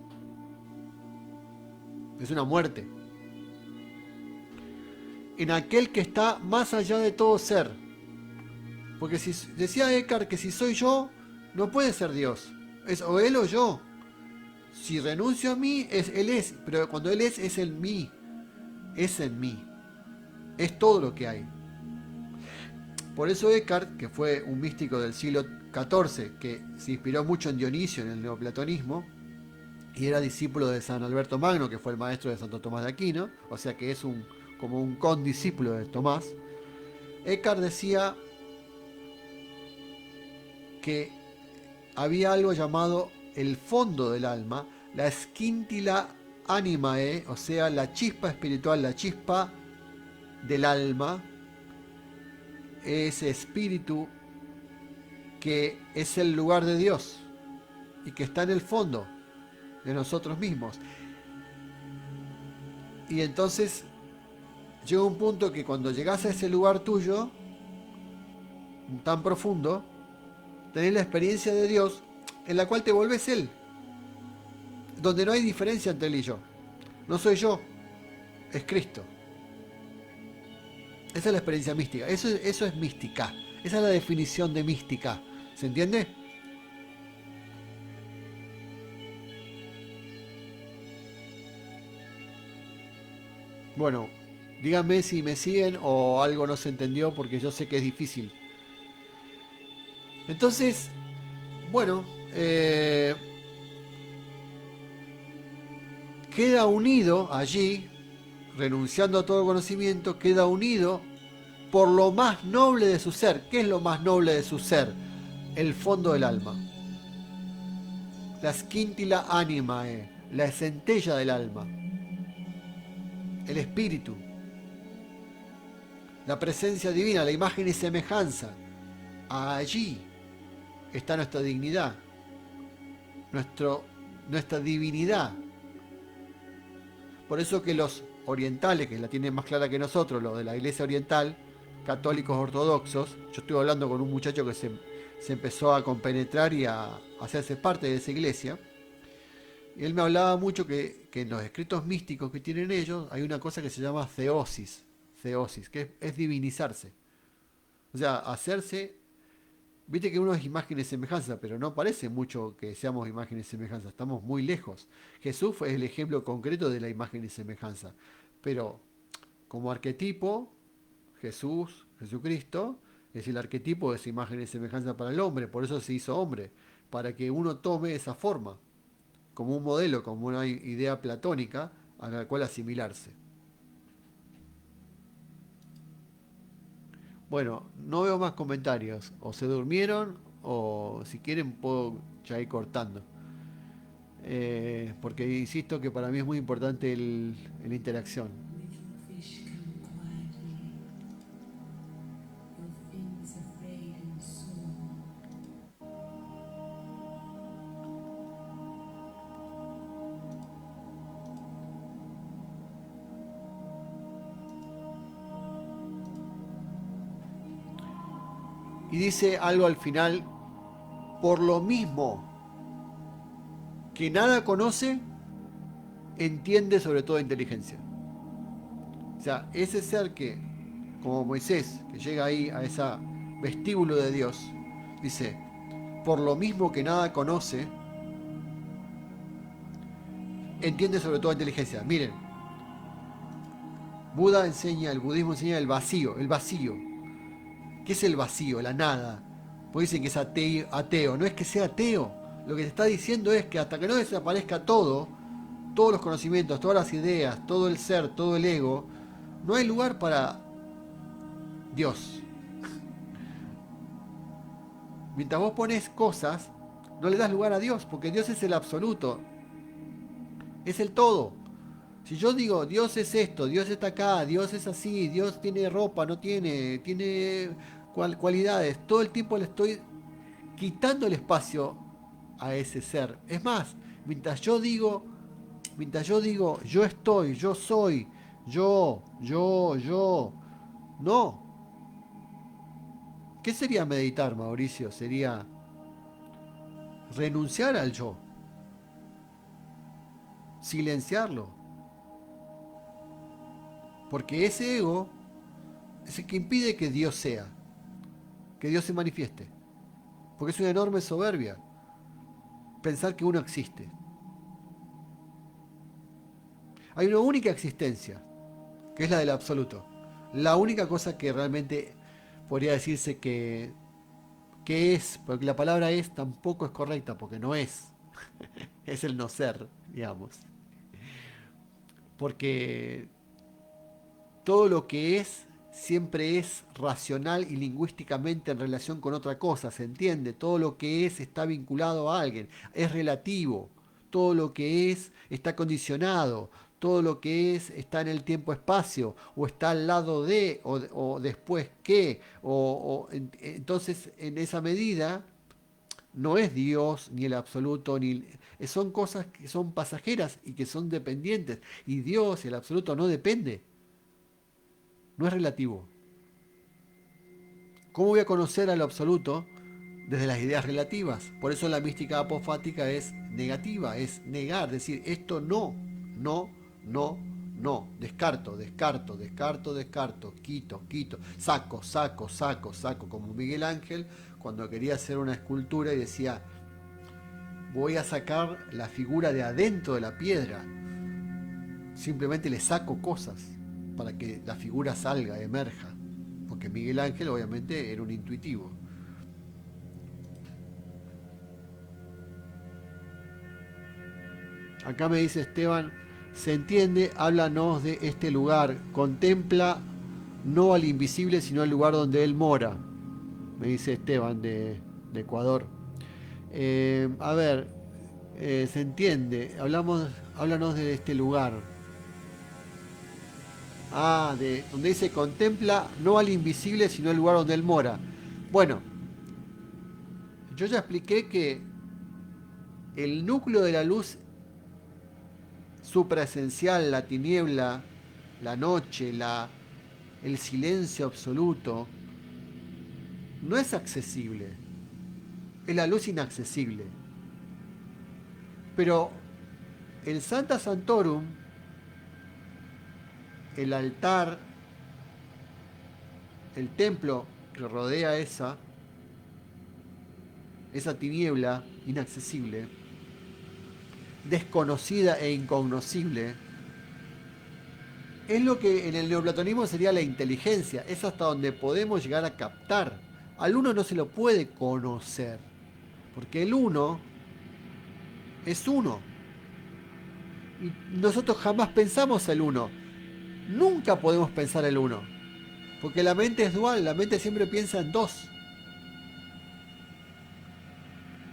S1: es una muerte, en aquel que está más allá de todo ser, porque si decía Eckhart que si soy yo, no puede ser Dios, es o él o yo. Si renuncio a mí, él es, pero cuando él es el mí, es en mí, es todo lo que hay. Por eso Eckhart, que fue un místico del siglo XIV, que se inspiró mucho en Dionisio, en el neoplatonismo, y era discípulo de San Alberto Magno, que fue el maestro de Santo Tomás de Aquino, o sea que es como un condiscípulo de Tomás. Eckhart decía que había algo llamado el fondo del alma, la esquíntila animae, o sea, la chispa espiritual, la chispa del alma, ese espíritu que es el lugar de Dios y que está en el fondo de nosotros mismos. Y entonces llega un punto que cuando llegas a ese lugar tuyo, tan profundo, tenés la experiencia de Dios en la cual te volvés Él, donde no hay diferencia entre Él y yo. No soy yo, es Cristo. Esa es la experiencia mística, eso es mística, esa es la definición de mística, ¿se entiende? Bueno, díganme si me siguen o algo no se entendió porque yo sé que es difícil. Entonces, bueno, queda unido allí, renunciando a todo conocimiento, queda unido por lo más noble de su ser. ¿Qué es lo más noble de su ser? El fondo del alma. La scintilla animae, la centella del alma, el espíritu, la presencia divina, la imagen y semejanza. Allí está nuestra dignidad, nuestro, nuestra divinidad. Por eso que los orientales, que la tienen más clara que nosotros, los de la iglesia oriental, católicos ortodoxos, yo estuve hablando con un muchacho que se empezó a compenetrar y a hacerse parte de esa iglesia, y él me hablaba mucho que en los escritos místicos que tienen ellos hay una cosa que se llama theosis, que es divinizarse. O sea, hacerse. Viste que uno es imagen y semejanza, pero no parece mucho que seamos imagen y semejanza, estamos muy lejos. Jesús fue el ejemplo concreto de la imagen y semejanza, pero como arquetipo, Jesucristo, es el arquetipo de esa imagen y semejanza para el hombre, por eso se hizo hombre, para que uno tome esa forma, como un modelo, como una idea platónica a la cual asimilarse. Bueno, no veo más comentarios. O se durmieron o si quieren puedo ya ir cortando. Porque insisto que para mí es muy importante la interacción.
S2: Little fish come quietly, your fins afraid and sore.
S1: Y dice algo al final, por lo mismo que nada conoce, entiende sobre toda inteligencia. O sea, ese ser que, como Moisés, que llega ahí a ese vestíbulo de Dios, dice, por lo mismo que nada conoce, entiende sobre toda inteligencia. Miren, el budismo enseña el vacío, el vacío. ¿Qué es el vacío? La nada. Pues dicen que es ateo. No es que sea ateo. Lo que te está diciendo es que hasta que no desaparezca todo, todos los conocimientos, todas las ideas, todo el ser, todo el ego, no hay lugar para Dios. Mientras vos pones cosas, no le das lugar a Dios, porque Dios es el absoluto, es el todo. Si yo digo, Dios es esto, Dios está acá, Dios es así, Dios tiene ropa, no tiene, tiene cualidades, todo el tiempo le estoy quitando el espacio a ese ser. Es más, mientras yo digo, yo estoy, yo soy, yo, no. ¿Qué sería meditar, Mauricio? Sería renunciar al yo, silenciarlo, porque ese ego es el que impide que Dios sea, que Dios se manifieste, porque es una enorme soberbia pensar que uno existe. Hay una única existencia, que es la del absoluto. La única cosa que realmente podría decirse que es, porque la palabra es tampoco es correcta, porque no es, es el no ser, digamos. Porque todo lo que es siempre es racional y lingüísticamente en relación con otra cosa, ¿se entiende? Todo lo que es está vinculado a alguien, es relativo. todo lo que es está condicionado, todo lo que es está en el tiempo-espacio, o está al lado de, o después que, entonces en esa medida no es Dios ni el absoluto, son cosas que son pasajeras y que son dependientes, y Dios y el absoluto no depende, no es relativo. ¿Cómo voy a conocer al absoluto? Desde las ideas relativas. Por eso la mística apofática es negativa, es negar, decir, esto no, no, no, no, descarto, descarto, descarto, descarto, quito, quito, saco, saco, saco, saco, como Miguel Ángel cuando quería hacer una escultura y decía, voy a sacar la figura de adentro de la piedra, simplemente le saco cosas para que la figura salga, emerja, porque Miguel Ángel obviamente era un intuitivo. Acá me dice Esteban, se entiende, háblanos de este lugar, contempla no al invisible, sino al lugar donde él mora, me dice Esteban de Ecuador. A ver, se entiende, háblanos de este lugar. Ah, de donde dice contempla no al invisible, sino al lugar donde él mora. Bueno, yo ya expliqué que el núcleo de la luz supraesencial, la tiniebla, la noche, el silencio absoluto, no es accesible. Es la luz inaccesible. Pero el Santa Santorum, el altar, el templo que rodea esa tiniebla inaccesible, desconocida e incognoscible, es lo que en el neoplatonismo sería la inteligencia, es hasta donde podemos llegar a captar. Al uno no se lo puede conocer, porque el uno es uno. Y nosotros jamás pensamos el uno. Nunca podemos pensar el uno. Porque la mente es dual, la mente siempre piensa en dos.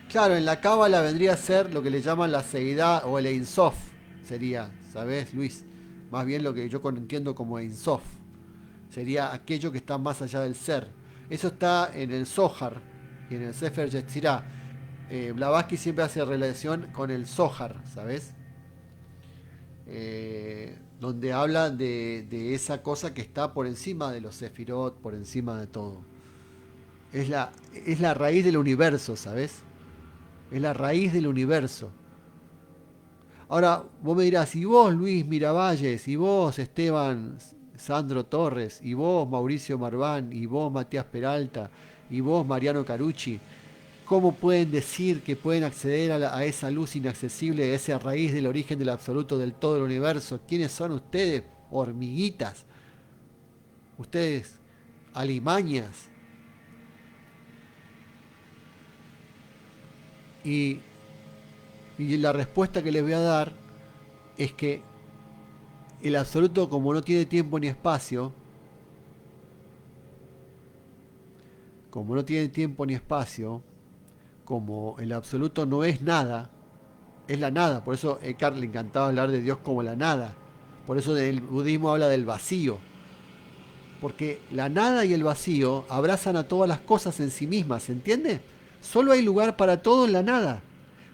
S1: Claro, en la cábala vendría a ser lo que le llaman la seidad o el Ein Sof. Sería, ¿sabes, Luis? Más bien lo que yo entiendo como Ein Sof. Sería aquello que está más allá del ser. Eso está en el Zohar y en el Sefer Yetzirah. Blavatsky siempre hace relación con el Zohar, ¿sabes? Donde habla de esa cosa que está por encima de los Sefirot, por encima de todo. Es la raíz del universo, ¿sabes? Es la raíz del universo. Ahora, vos me dirás, y vos, Luis Miravalles, y vos, Esteban Sandro Torres, y vos, Mauricio Marván, y vos, Matías Peralta, y vos, Mariano Carucci, ¿cómo pueden decir que pueden acceder a esa luz inaccesible, a esa raíz del origen del absoluto del todo el universo? ¿Quiénes son ustedes, hormiguitas? Ustedes, alimañas. Y, y la respuesta que les voy a dar es que el absoluto, como no tiene tiempo ni espacio, como no tiene tiempo ni espacio, como el absoluto no es nada, es la nada. Por eso Eckhart le encantaba hablar de Dios como la nada. Por eso el budismo habla del vacío. Porque la nada y el vacío abrazan a todas las cosas en sí mismas, ¿se entiende? Solo hay lugar para todo en la nada.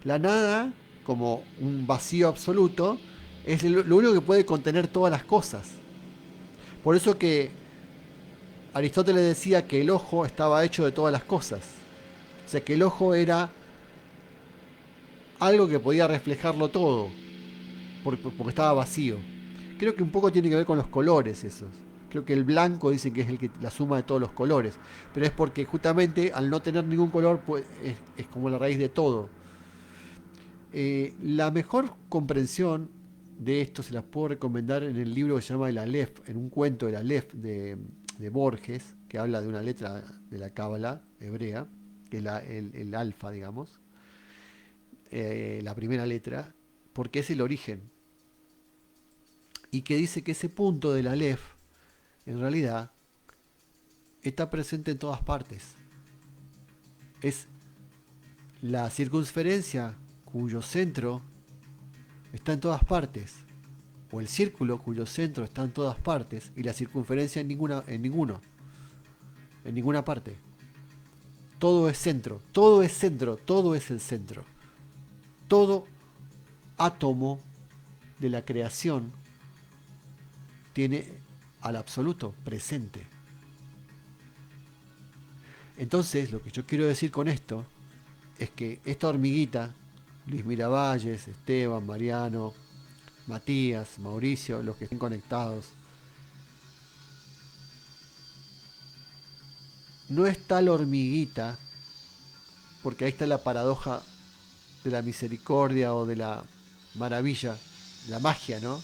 S1: La nada, como un vacío absoluto, es lo único que puede contener todas las cosas. Por eso que Aristóteles decía que el ojo estaba hecho de todas las cosas. O sea, que el ojo era algo que podía reflejarlo todo, porque estaba vacío. Creo que un poco tiene que ver con los colores esos. Creo que el blanco dicen que es la suma de todos los colores, pero es porque justamente al no tener ningún color pues, es como la raíz de todo. La mejor comprensión de esto se las puedo recomendar en el libro que se llama El Aleph, en un cuento del Aleph de Borges, que habla de una letra de la Cábala hebrea, que es el alfa, digamos, la primera letra, porque es el origen. Y que dice que ese punto del Aleph, en realidad, está presente en todas partes. Es la circunferencia cuyo centro está en todas partes. O el círculo cuyo centro está en todas partes y la circunferencia en ninguna parte. Todo es centro, todo es centro, todo es el centro. Todo átomo de la creación tiene al absoluto presente. Entonces, lo que yo quiero decir con esto es que esta hormiguita, Luis Miravalles, Esteban, Mariano, Matías, Mauricio, los que estén conectados, no es tal hormiguita, porque ahí está la paradoja de la misericordia o de la maravilla, la magia, ¿no?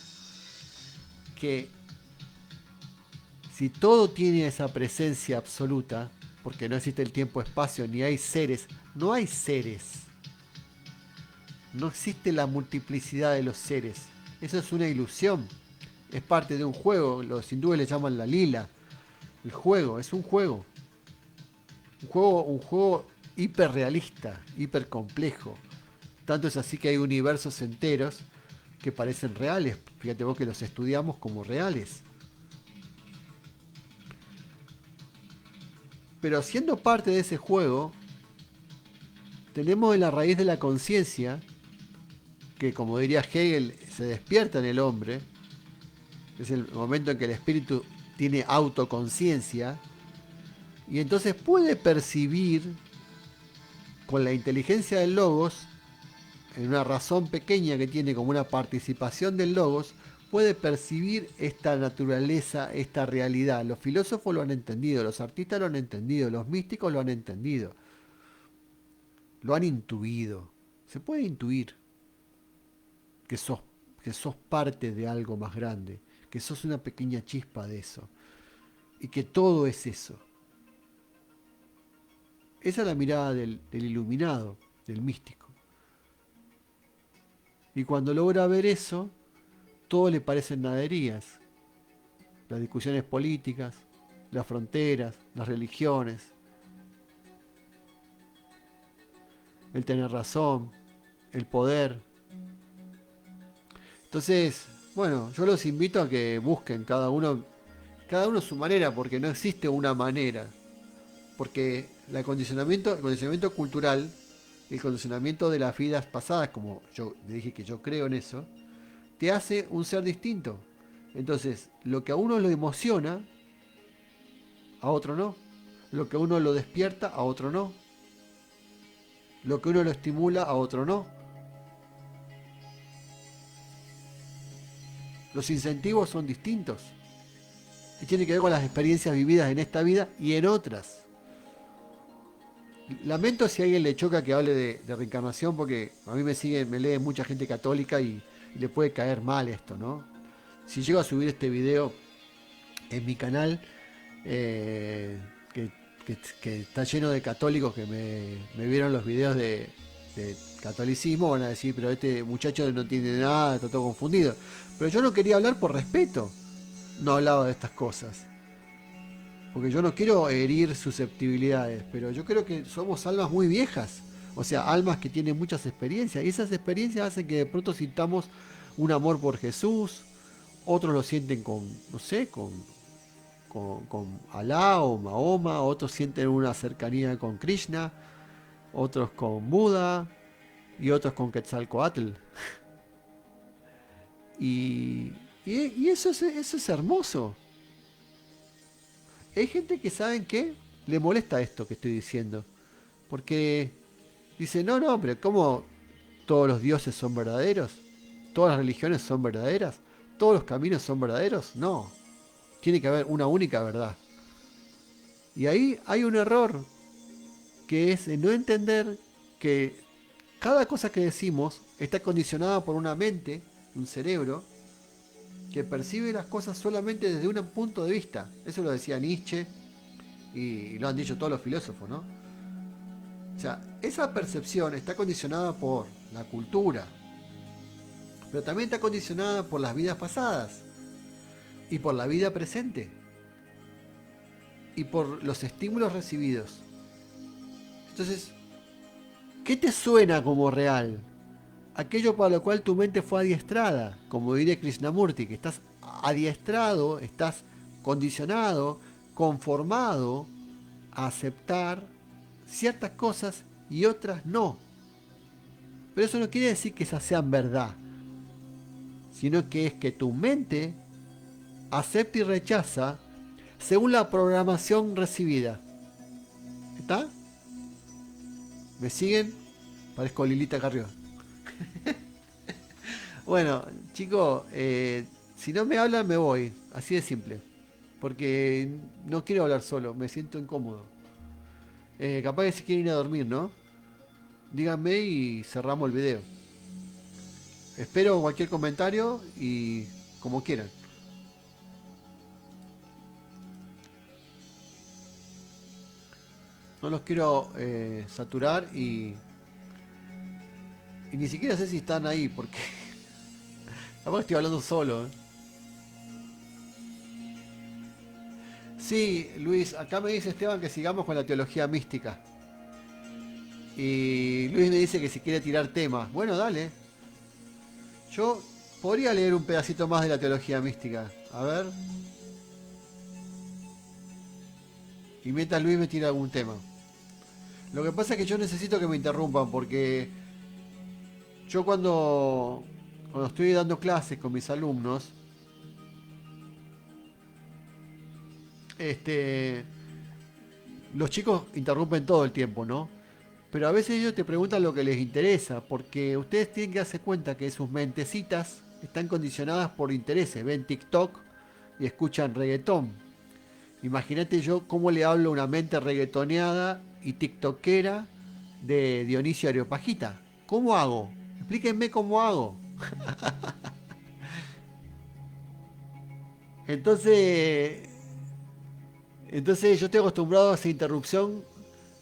S1: Que si todo tiene esa presencia absoluta, porque no existe el tiempo-espacio, ni hay seres, no hay seres. No existe la multiplicidad de los seres. Eso es una ilusión. Es parte de un juego. Los hindúes le llaman la lila. El juego, es un juego. Un juego hiperrealista, hipercomplejo. Tanto es así que hay universos enteros que parecen reales. Fíjate vos que los estudiamos como reales. Pero siendo parte de ese juego, tenemos en la raíz de la conciencia, que como diría Hegel, se despierta en el hombre, es el momento en que el espíritu tiene autoconciencia, y entonces puede percibir con la inteligencia del logos, en una razón pequeña que tiene como una participación del logos, puede percibir esta naturaleza, esta realidad. Los filósofos lo han entendido, los artistas lo han entendido, los místicos lo han entendido, lo han intuido. Se puede intuir que sos, que sos parte de algo más grande, que sos una pequeña chispa de eso, y que todo es eso. Esa es la mirada del iluminado, del místico. Y cuando logra ver eso, todo le parecen naderías. Las discusiones políticas, las fronteras, las religiones, el tener razón, el poder. Entonces, bueno, yo los invito a que busquen cada uno su manera, porque no existe una manera. Porque el condicionamiento cultural, el condicionamiento de las vidas pasadas, como yo le dije que yo creo en eso, te hace un ser distinto. Entonces, lo que a uno lo emociona, a otro no. Lo que a uno lo despierta, a otro no. Lo que uno lo estimula, a otro no. Los incentivos son distintos. Y tiene que ver con las experiencias vividas en esta vida y en otras. Lamento si a alguien le choca que hable de reencarnación, porque a mí me lee mucha gente católica y le puede caer mal esto, ¿no? Si llego a subir este video en mi canal, eh, que, que está lleno de católicos que me vieron los videos de catolicismo, van a decir, pero este muchacho no tiene nada, está todo confundido. Pero yo no quería hablar por respeto, no hablaba de estas cosas. Porque yo no quiero herir susceptibilidades, pero yo creo que somos almas muy viejas. O sea, almas que tienen muchas experiencias. Y esas experiencias hacen que de pronto sintamos un amor por Jesús. Otros lo sienten con, no sé, con Alá o Mahoma. Otros sienten una cercanía con Krishna. Otros con Buda. Y otros con Quetzalcoatl. Y, y eso es hermoso. Hay gente que, ¿saben qué? Le molesta esto que estoy diciendo. Porque dice, no, no, pero ¿cómo todos los dioses son verdaderos? ¿Todas las religiones son verdaderas? ¿Todos los caminos son verdaderos? No. Tiene que haber una única verdad. Y ahí hay un error, que es no entender que cada cosa que decimos está condicionada por una mente, un cerebro, que percibe las cosas solamente desde un punto de vista. Eso lo decía Nietzsche y lo han dicho todos los filósofos, ¿no? O sea, esa percepción está condicionada por la cultura, pero también está condicionada por las vidas pasadas y por la vida presente y por los estímulos recibidos. Entonces, ¿qué te suena como real? aquello para lo cual tu mente fue adiestrada, como diría Krishnamurti, que estás adiestrado, estás condicionado, conformado a aceptar ciertas cosas y otras no. Pero eso no quiere decir que esas sean verdad, sino que es que tu mente acepta y rechaza según la programación recibida. ¿Está? ¿Me siguen? Parezco Lilita Carrió. Bueno, chicos, si no me hablan me voy, así de simple. Porque no quiero hablar solo, me siento incómodo. Capaz que se quieren ir a dormir, ¿no? Díganme y cerramos el video. Espero cualquier comentario y como quieran. No los quiero saturar y ni siquiera sé si están ahí porque capaz que estoy hablando solo. Sí, Luis, acá me dice Esteban que sigamos con la teología mística. Y Luis me dice que si quiere tirar temas. Bueno, dale. Yo podría leer un pedacito más de la teología mística. A ver. Y mientras Luis me tira algún tema. Lo que pasa es que yo necesito que me interrumpan porque yo cuando estoy dando clases con mis alumnos, este, los chicos interrumpen todo el tiempo, ¿no? Pero a veces ellos te preguntan lo que les interesa, porque ustedes tienen que darse cuenta que sus mentecitas están condicionadas por intereses. Ven TikTok y escuchan reggaetón. Imagínate yo cómo le hablo a una mente reggaetoneada y tiktokera de Dionisio Areopagita. ¿Cómo hago? Explíquenme cómo hago. Entonces, entonces yo estoy acostumbrado a esa interrupción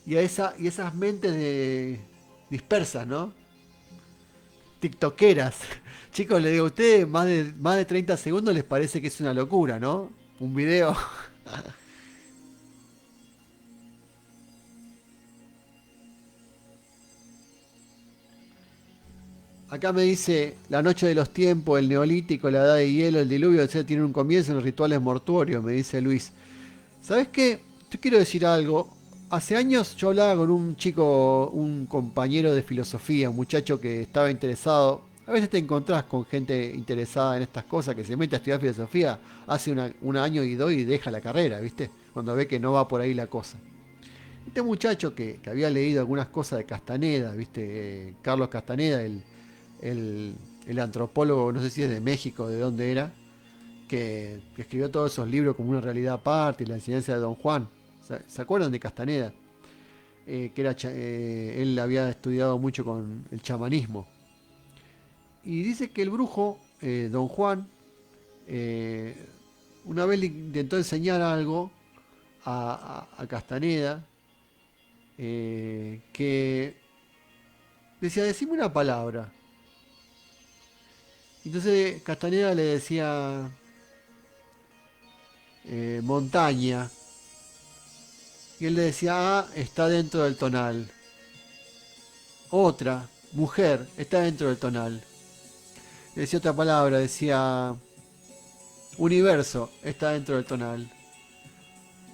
S1: y esas mentes dispersas, ¿no? TikTokeras. Chicos, les digo a ustedes, más de 30 segundos les parece que es una locura, ¿no? Un video. Acá me dice, la noche de los tiempos, el neolítico, la edad de hielo, el diluvio, etc. tiene un comienzo en los rituales mortuorios, me dice Luis. ¿Sabes qué? Te quiero decir algo. Hace años yo hablaba con un chico, un compañero de filosofía, un muchacho que estaba interesado. A veces te encontrás con gente interesada en estas cosas que se mete a estudiar filosofía hace un año y dos y deja la carrera, ¿viste? Cuando ve que no va por ahí la cosa. Este muchacho que había leído algunas cosas de Castaneda, ¿viste? Carlos Castaneda, el, el antropólogo, no sé si es de México, de dónde era, que escribió todos esos libros como una realidad aparte, y la enseñanza de Don Juan. ¿Se acuerdan de Castaneda? Él había estudiado mucho con el chamanismo. Y dice que el brujo, Don Juan, eh, una vez le intentó enseñar algo a Castaneda, que decía, decime una palabra. Entonces Castaneda le decía montaña. Y él le decía, ah, está dentro del tonal. Otra, mujer, está dentro del tonal. Le decía otra palabra, decía, universo, está dentro del tonal.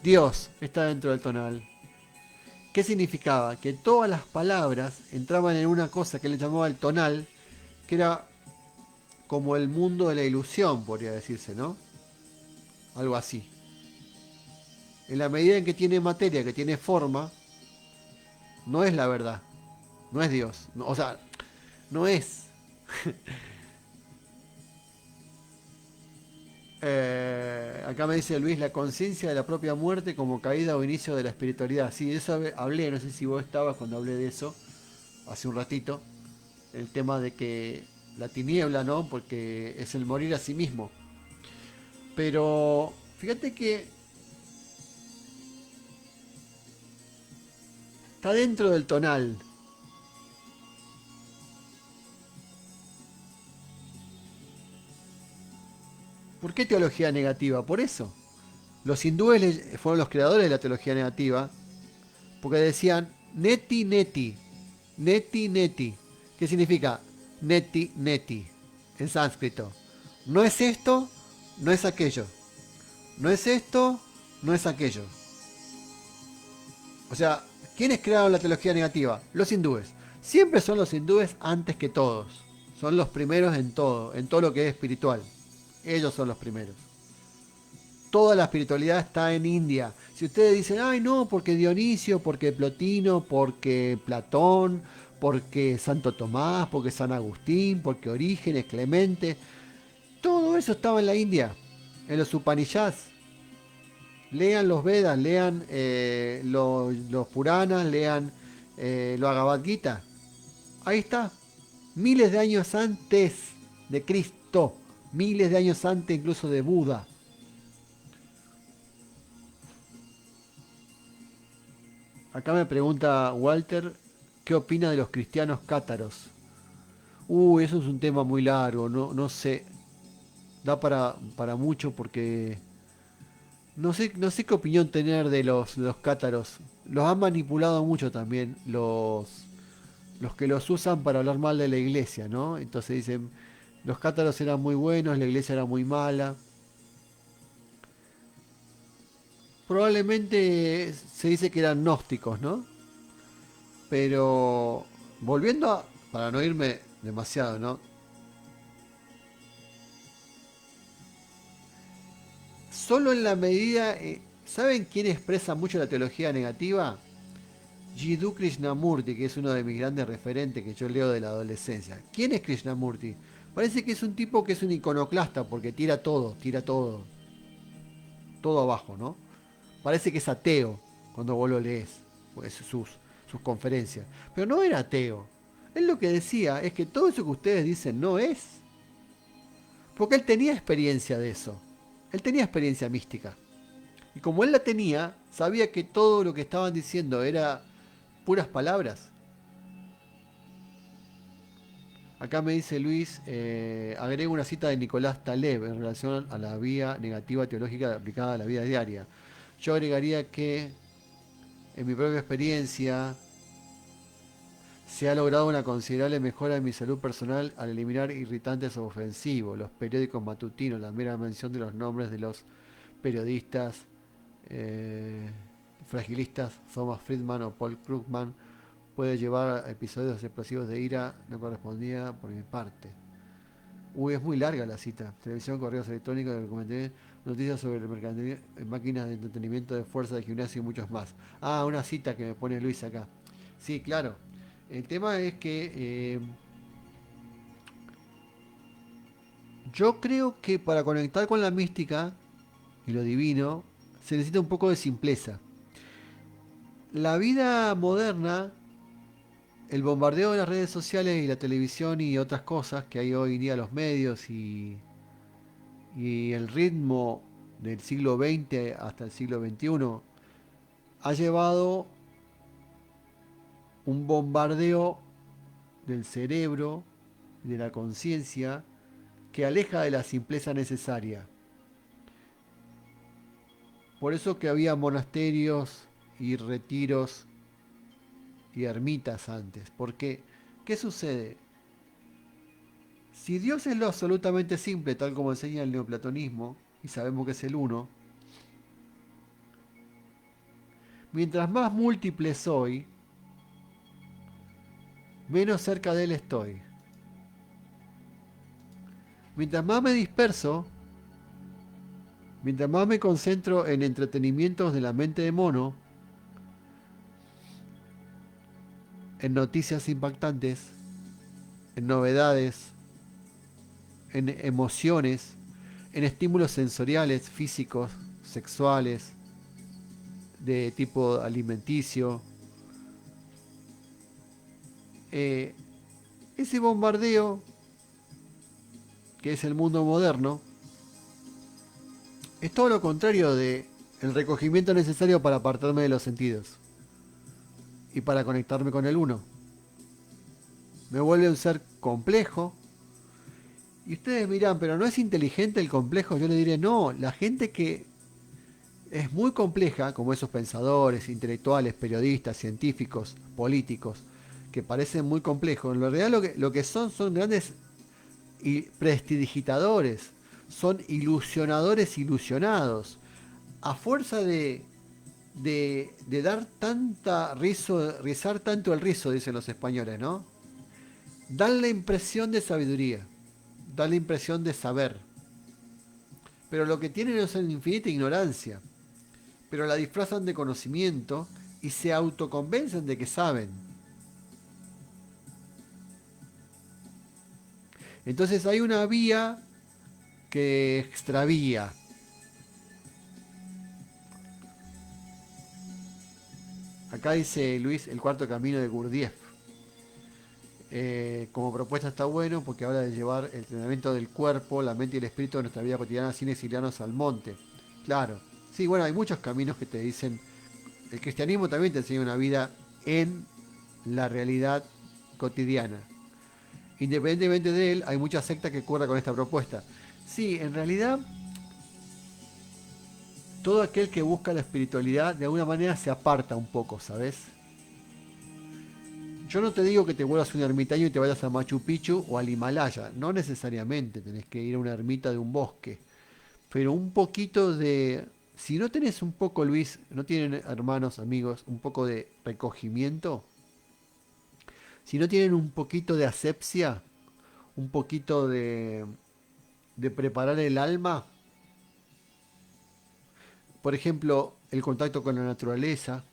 S1: Dios, está dentro del tonal. ¿Qué significaba? Que todas las palabras entraban en una cosa que él llamaba el tonal, que era como el mundo de la ilusión, podría decirse, ¿no? Algo así. En la medida en que tiene materia, que tiene forma, no es la verdad, no es Dios. O sea, no es. Acá me dice Luis, la conciencia de la propia muerte como caída o inicio de la espiritualidad. Sí, de eso hablé, no sé si vos estabas cuando hablé de eso, hace un ratito, el tema de que la tiniebla, ¿no? Porque es el morir a sí mismo. Pero fíjate que está dentro del tonal. ¿Por qué teología negativa? Por eso. Los hindúes fueron los creadores de la teología negativa, porque decían neti neti, neti neti. ¿Qué significa? neti, neti, en sánscrito. No es esto, no es aquello. No es esto, no es aquello. O sea, ¿quiénes crearon la teología negativa? Los hindúes. Siempre son los hindúes antes que todos. Son los primeros en todo lo que es espiritual. Ellos son los primeros. Toda la espiritualidad está en India. Si ustedes dicen, ay no, porque Dionisio, porque Plotino, porque Platón, porque Santo Tomás, porque San Agustín, porque Orígenes, Clemente, todo eso estaba en la India, en los Upanishads. Lean los Vedas, lean los Puranas, lean los Bhagavad Gita. Ahí está. Miles de años antes de Cristo. Miles de años antes incluso de Buda. Acá me pregunta Walter, ¿qué opina de los cristianos cátaros? Eso es un tema muy largo, no sé. Da para mucho porque no sé qué opinión tener de los cátaros. Los han manipulado mucho también los que los usan para hablar mal de la iglesia, ¿no? Entonces dicen, los cátaros eran muy buenos, la iglesia era muy mala. Probablemente se dice que eran gnósticos, ¿no? Pero volviendo a, para no irme demasiado, ¿no? Solo en la medida, ¿saben quién expresa mucho la teología negativa? Jiddu Krishnamurti, que es uno de mis grandes referentes que yo leo de la adolescencia. ¿Quién es Krishnamurti? Parece que es un tipo que es un iconoclasta porque tira todo abajo, ¿no? Parece que es ateo cuando vos lo lees, pues sus conferencias. Pero no era ateo. Él lo que decía es que todo eso que ustedes dicen no es. Porque él tenía experiencia de eso. Él tenía experiencia mística. Y como él la tenía, sabía que todo lo que estaban diciendo era puras palabras. Acá me dice Luis, agrego una cita de Nicolás Taleb en relación a la vía negativa teológica aplicada a la vida diaria. Yo agregaría que en mi propia experiencia se ha logrado una considerable mejora en mi salud personal al eliminar irritantes ofensivos, los periódicos matutinos, la mera mención de los nombres de los periodistas eh, fragilistas, Thomas Friedman o Paul Krugman, puede llevar a episodios explosivos de ira, no correspondía por mi parte. Es muy larga la cita. Televisión, correos electrónicos, documenté noticias sobre máquinas de entretenimiento de fuerza de gimnasio y muchos más. Una cita que me pone Luis acá. Sí, claro. El tema es que yo creo que para conectar con la mística y lo divino se necesita un poco de simpleza. La vida moderna, el bombardeo de las redes sociales y la televisión y otras cosas que hay hoy en día los medios y el ritmo del siglo XX hasta el siglo XXI ha llevado un bombardeo del cerebro, de la conciencia, que aleja de la simpleza necesaria. Por eso que había monasterios y retiros y ermitas antes. Porque, ¿qué sucede? Si Dios es lo absolutamente simple, tal como enseña el neoplatonismo, y sabemos que es el uno, mientras más múltiple soy, menos cerca de Él estoy. Mientras más me disperso, mientras más me concentro en entretenimientos de la mente de mono, en noticias impactantes, en novedades, en emociones, en estímulos sensoriales, físicos, sexuales, de tipo alimenticio, ese bombardeo que es el mundo moderno es todo lo contrario de el recogimiento necesario para apartarme de los sentidos y para conectarme con el uno. Me vuelve un ser complejo. Y ustedes dirán, pero ¿no es inteligente el complejo? Yo le diré, no, la gente que es muy compleja, como esos pensadores, intelectuales, periodistas, científicos, políticos, que parecen muy complejos, en realidad lo que son grandes prestidigitadores, son ilusionadores ilusionados. A fuerza de dar tanta rizar tanto el rizo, dicen los españoles, ¿no? Dan la impresión de sabiduría, dan la impresión de saber, pero lo que tienen es una infinita ignorancia, pero la disfrazan de conocimiento y se autoconvencen de que saben. Entonces hay una vía que extravía. Acá dice Luis, el cuarto camino de Gurdjieff. Como propuesta está bueno porque habla de llevar el entrenamiento del cuerpo, la mente y el espíritu de nuestra vida cotidiana sin exiliarnos al monte. Claro. Sí, bueno, hay muchos caminos que te dicen. El cristianismo también te enseña una vida en la realidad cotidiana. Independientemente de él, hay muchas sectas que ocurren con esta propuesta. Sí, en realidad, todo aquel que busca la espiritualidad de alguna manera se aparta un poco, ¿sabes? Yo no te digo que te vuelvas un ermitaño y te vayas a Machu Picchu o al Himalaya. No necesariamente tenés que ir a una ermita de un bosque. Pero un poquito de... Si no tenés un poco, Luis, no tienen hermanos, amigos, un poco de recogimiento, si no tienen un poquito de asepsia, un poquito de preparar el alma, por ejemplo, el contacto con la naturaleza,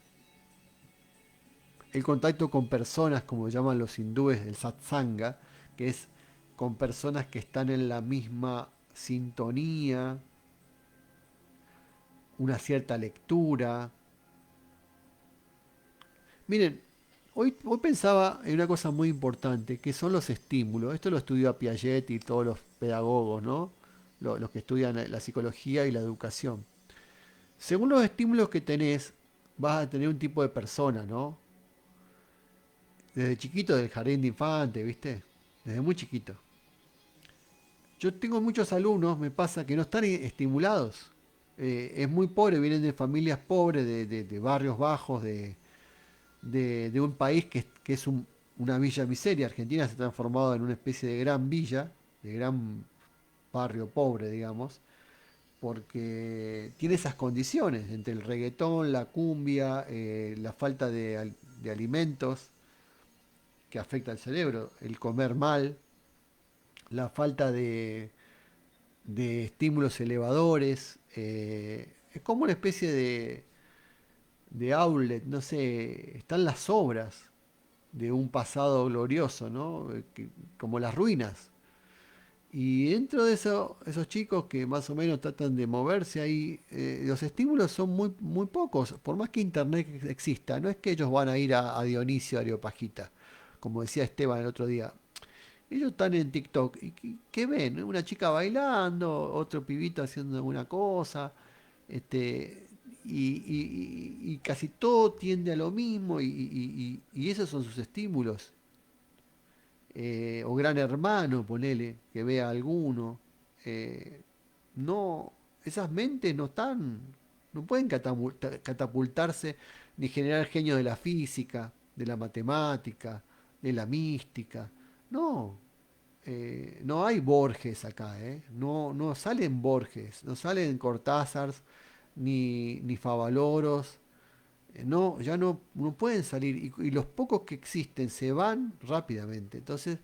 S1: el contacto con personas, como llaman los hindúes, el satsanga, que es con personas que están en la misma sintonía, una cierta lectura. Miren, hoy pensaba en una cosa muy importante, que son los estímulos. Esto lo estudió Piaget y todos los pedagogos, ¿no? Los que estudian la psicología y la educación. Según los estímulos que tenés, vas a tener un tipo de persona, ¿no? Desde chiquito, del jardín de infante, ¿viste? Desde muy chiquito. Yo tengo muchos alumnos, me pasa, que no están estimulados. Es muy pobre, vienen de familias pobres, de barrios bajos, de un país que es una villa miseria. Argentina se ha transformado en una especie de gran villa, de gran barrio pobre, digamos, porque tiene esas condiciones entre el reggaetón, la cumbia, la falta de alimentos que afecta al cerebro, el comer mal, la falta de estímulos elevadores. Es como una especie de outlet, no sé, están las obras de un pasado glorioso, ¿no? Como las ruinas. Y dentro de eso, esos chicos que más o menos tratan de moverse ahí, los estímulos son muy, muy pocos. Por más que internet exista, no es que ellos van a ir a Dionisio Areopagita, como decía Esteban el otro día. Ellos están en TikTok y ¿qué ven? Una chica bailando, otro pibito haciendo alguna cosa, este, y casi todo tiende a lo mismo y esos son sus estímulos. O Gran Hermano, ponele, que vea alguno. Eh, no, esas mentes no están, no pueden catapultarse ni generar genios de la física, de la matemática, de la mística. No, no hay Borges acá, ¿eh? No, no salen Borges, no salen Cortázar, ni Favaloros. No, ya no pueden salir y los pocos que existen se van rápidamente. Entonces,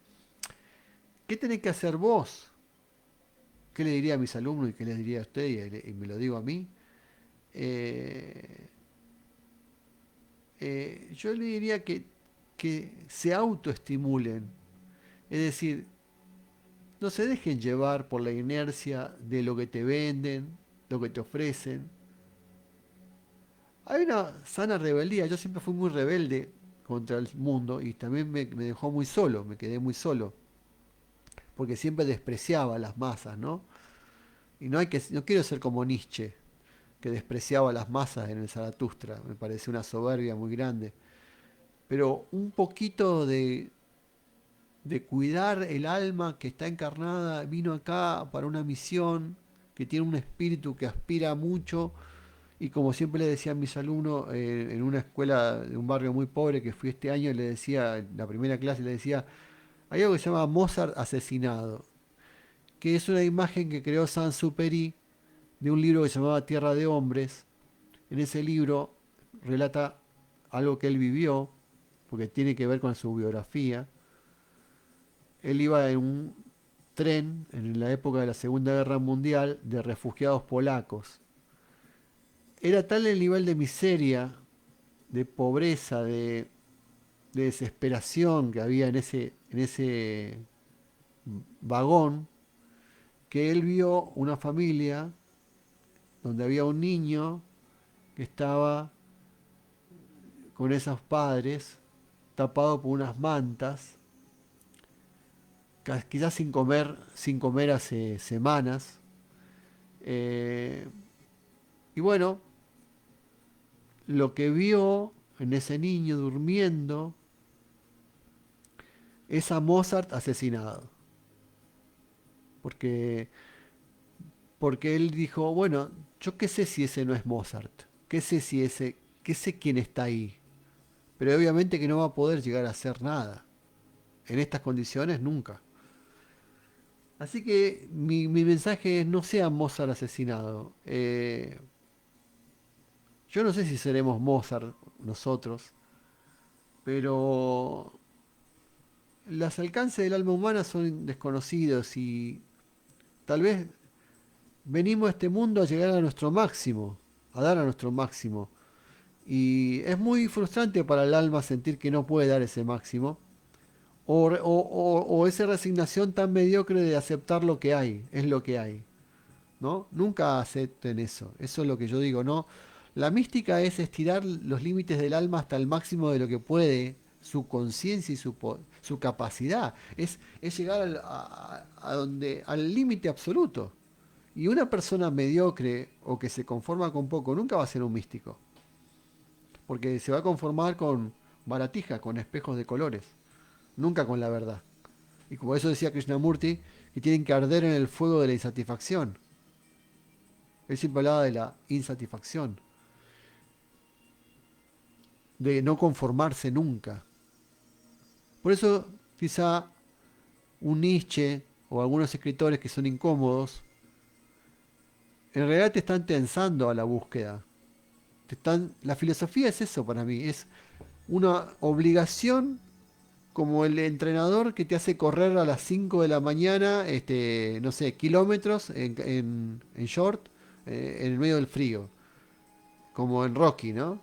S1: ¿qué tenés que hacer vos? ¿Qué le diría a mis alumnos y qué les diría a usted y me lo digo a mí? Eh, yo le diría que se autoestimulen. Es decir, no se dejen llevar por la inercia de lo que te venden, lo que te ofrecen. Hay una sana rebeldía. Yo siempre fui muy rebelde contra el mundo y también me dejó muy solo, me quedé muy solo, porque siempre despreciaba a las masas, ¿no? Y no quiero ser como Nietzsche, que despreciaba a las masas en el Zaratustra, me parece una soberbia muy grande. Pero un poquito de cuidar el alma que está encarnada, vino acá para una misión, que tiene un espíritu que aspira mucho Y como siempre le decía a mis alumnos, en una escuela de un barrio muy pobre que fui este año, le decía, en la primera clase le decía, hay algo que se llama Mozart asesinado, que es una imagen que creó Saint-Exupéry de un libro que se llamaba Tierra de Hombres. En ese libro relata algo que él vivió, porque tiene que ver con su biografía. Él iba en un tren en la época de la Segunda Guerra Mundial de refugiados polacos. Era tal el nivel de miseria, de pobreza, de desesperación que había en ese vagón, que él vio una familia donde había un niño que estaba con esos padres, tapado por unas mantas, quizás sin comer hace semanas. Eh, y bueno, lo que vio en ese niño durmiendo es a Mozart asesinado. Porque, porque él dijo, bueno, yo qué sé si ese no es Mozart, qué sé quién está ahí, pero obviamente que no va a poder llegar a hacer nada. En estas condiciones nunca. Así que mi mensaje es no sea Mozart asesinado. Yo no sé si seremos Mozart nosotros, pero los alcances del alma humana son desconocidos y tal vez venimos a este mundo a llegar a nuestro máximo, a dar a nuestro máximo. Y es muy frustrante para el alma sentir que no puede dar ese máximo. O esa resignación tan mediocre de aceptar lo que hay, es lo que hay. ¿No? Nunca acepten eso. Eso es lo que yo digo, ¿no? La mística es estirar los límites del alma hasta el máximo de lo que puede, su conciencia y su capacidad. Es llegar al límite absoluto. Y una persona mediocre o que se conforma con poco nunca va a ser un místico. Porque se va a conformar con baratija, con espejos de colores. Nunca con la verdad. Y como eso decía Krishnamurti, que tienen que arder en el fuego de la insatisfacción. Él siempre hablaba de la insatisfacción, de no conformarse nunca. Por eso quizá un Nietzsche o algunos escritores que son incómodos, en realidad te están tensando a la búsqueda. La filosofía es eso para mí, es una obligación como el entrenador que te hace correr a las 5 de la mañana, no sé, kilómetros en short, en el medio del frío, como en Rocky, ¿no?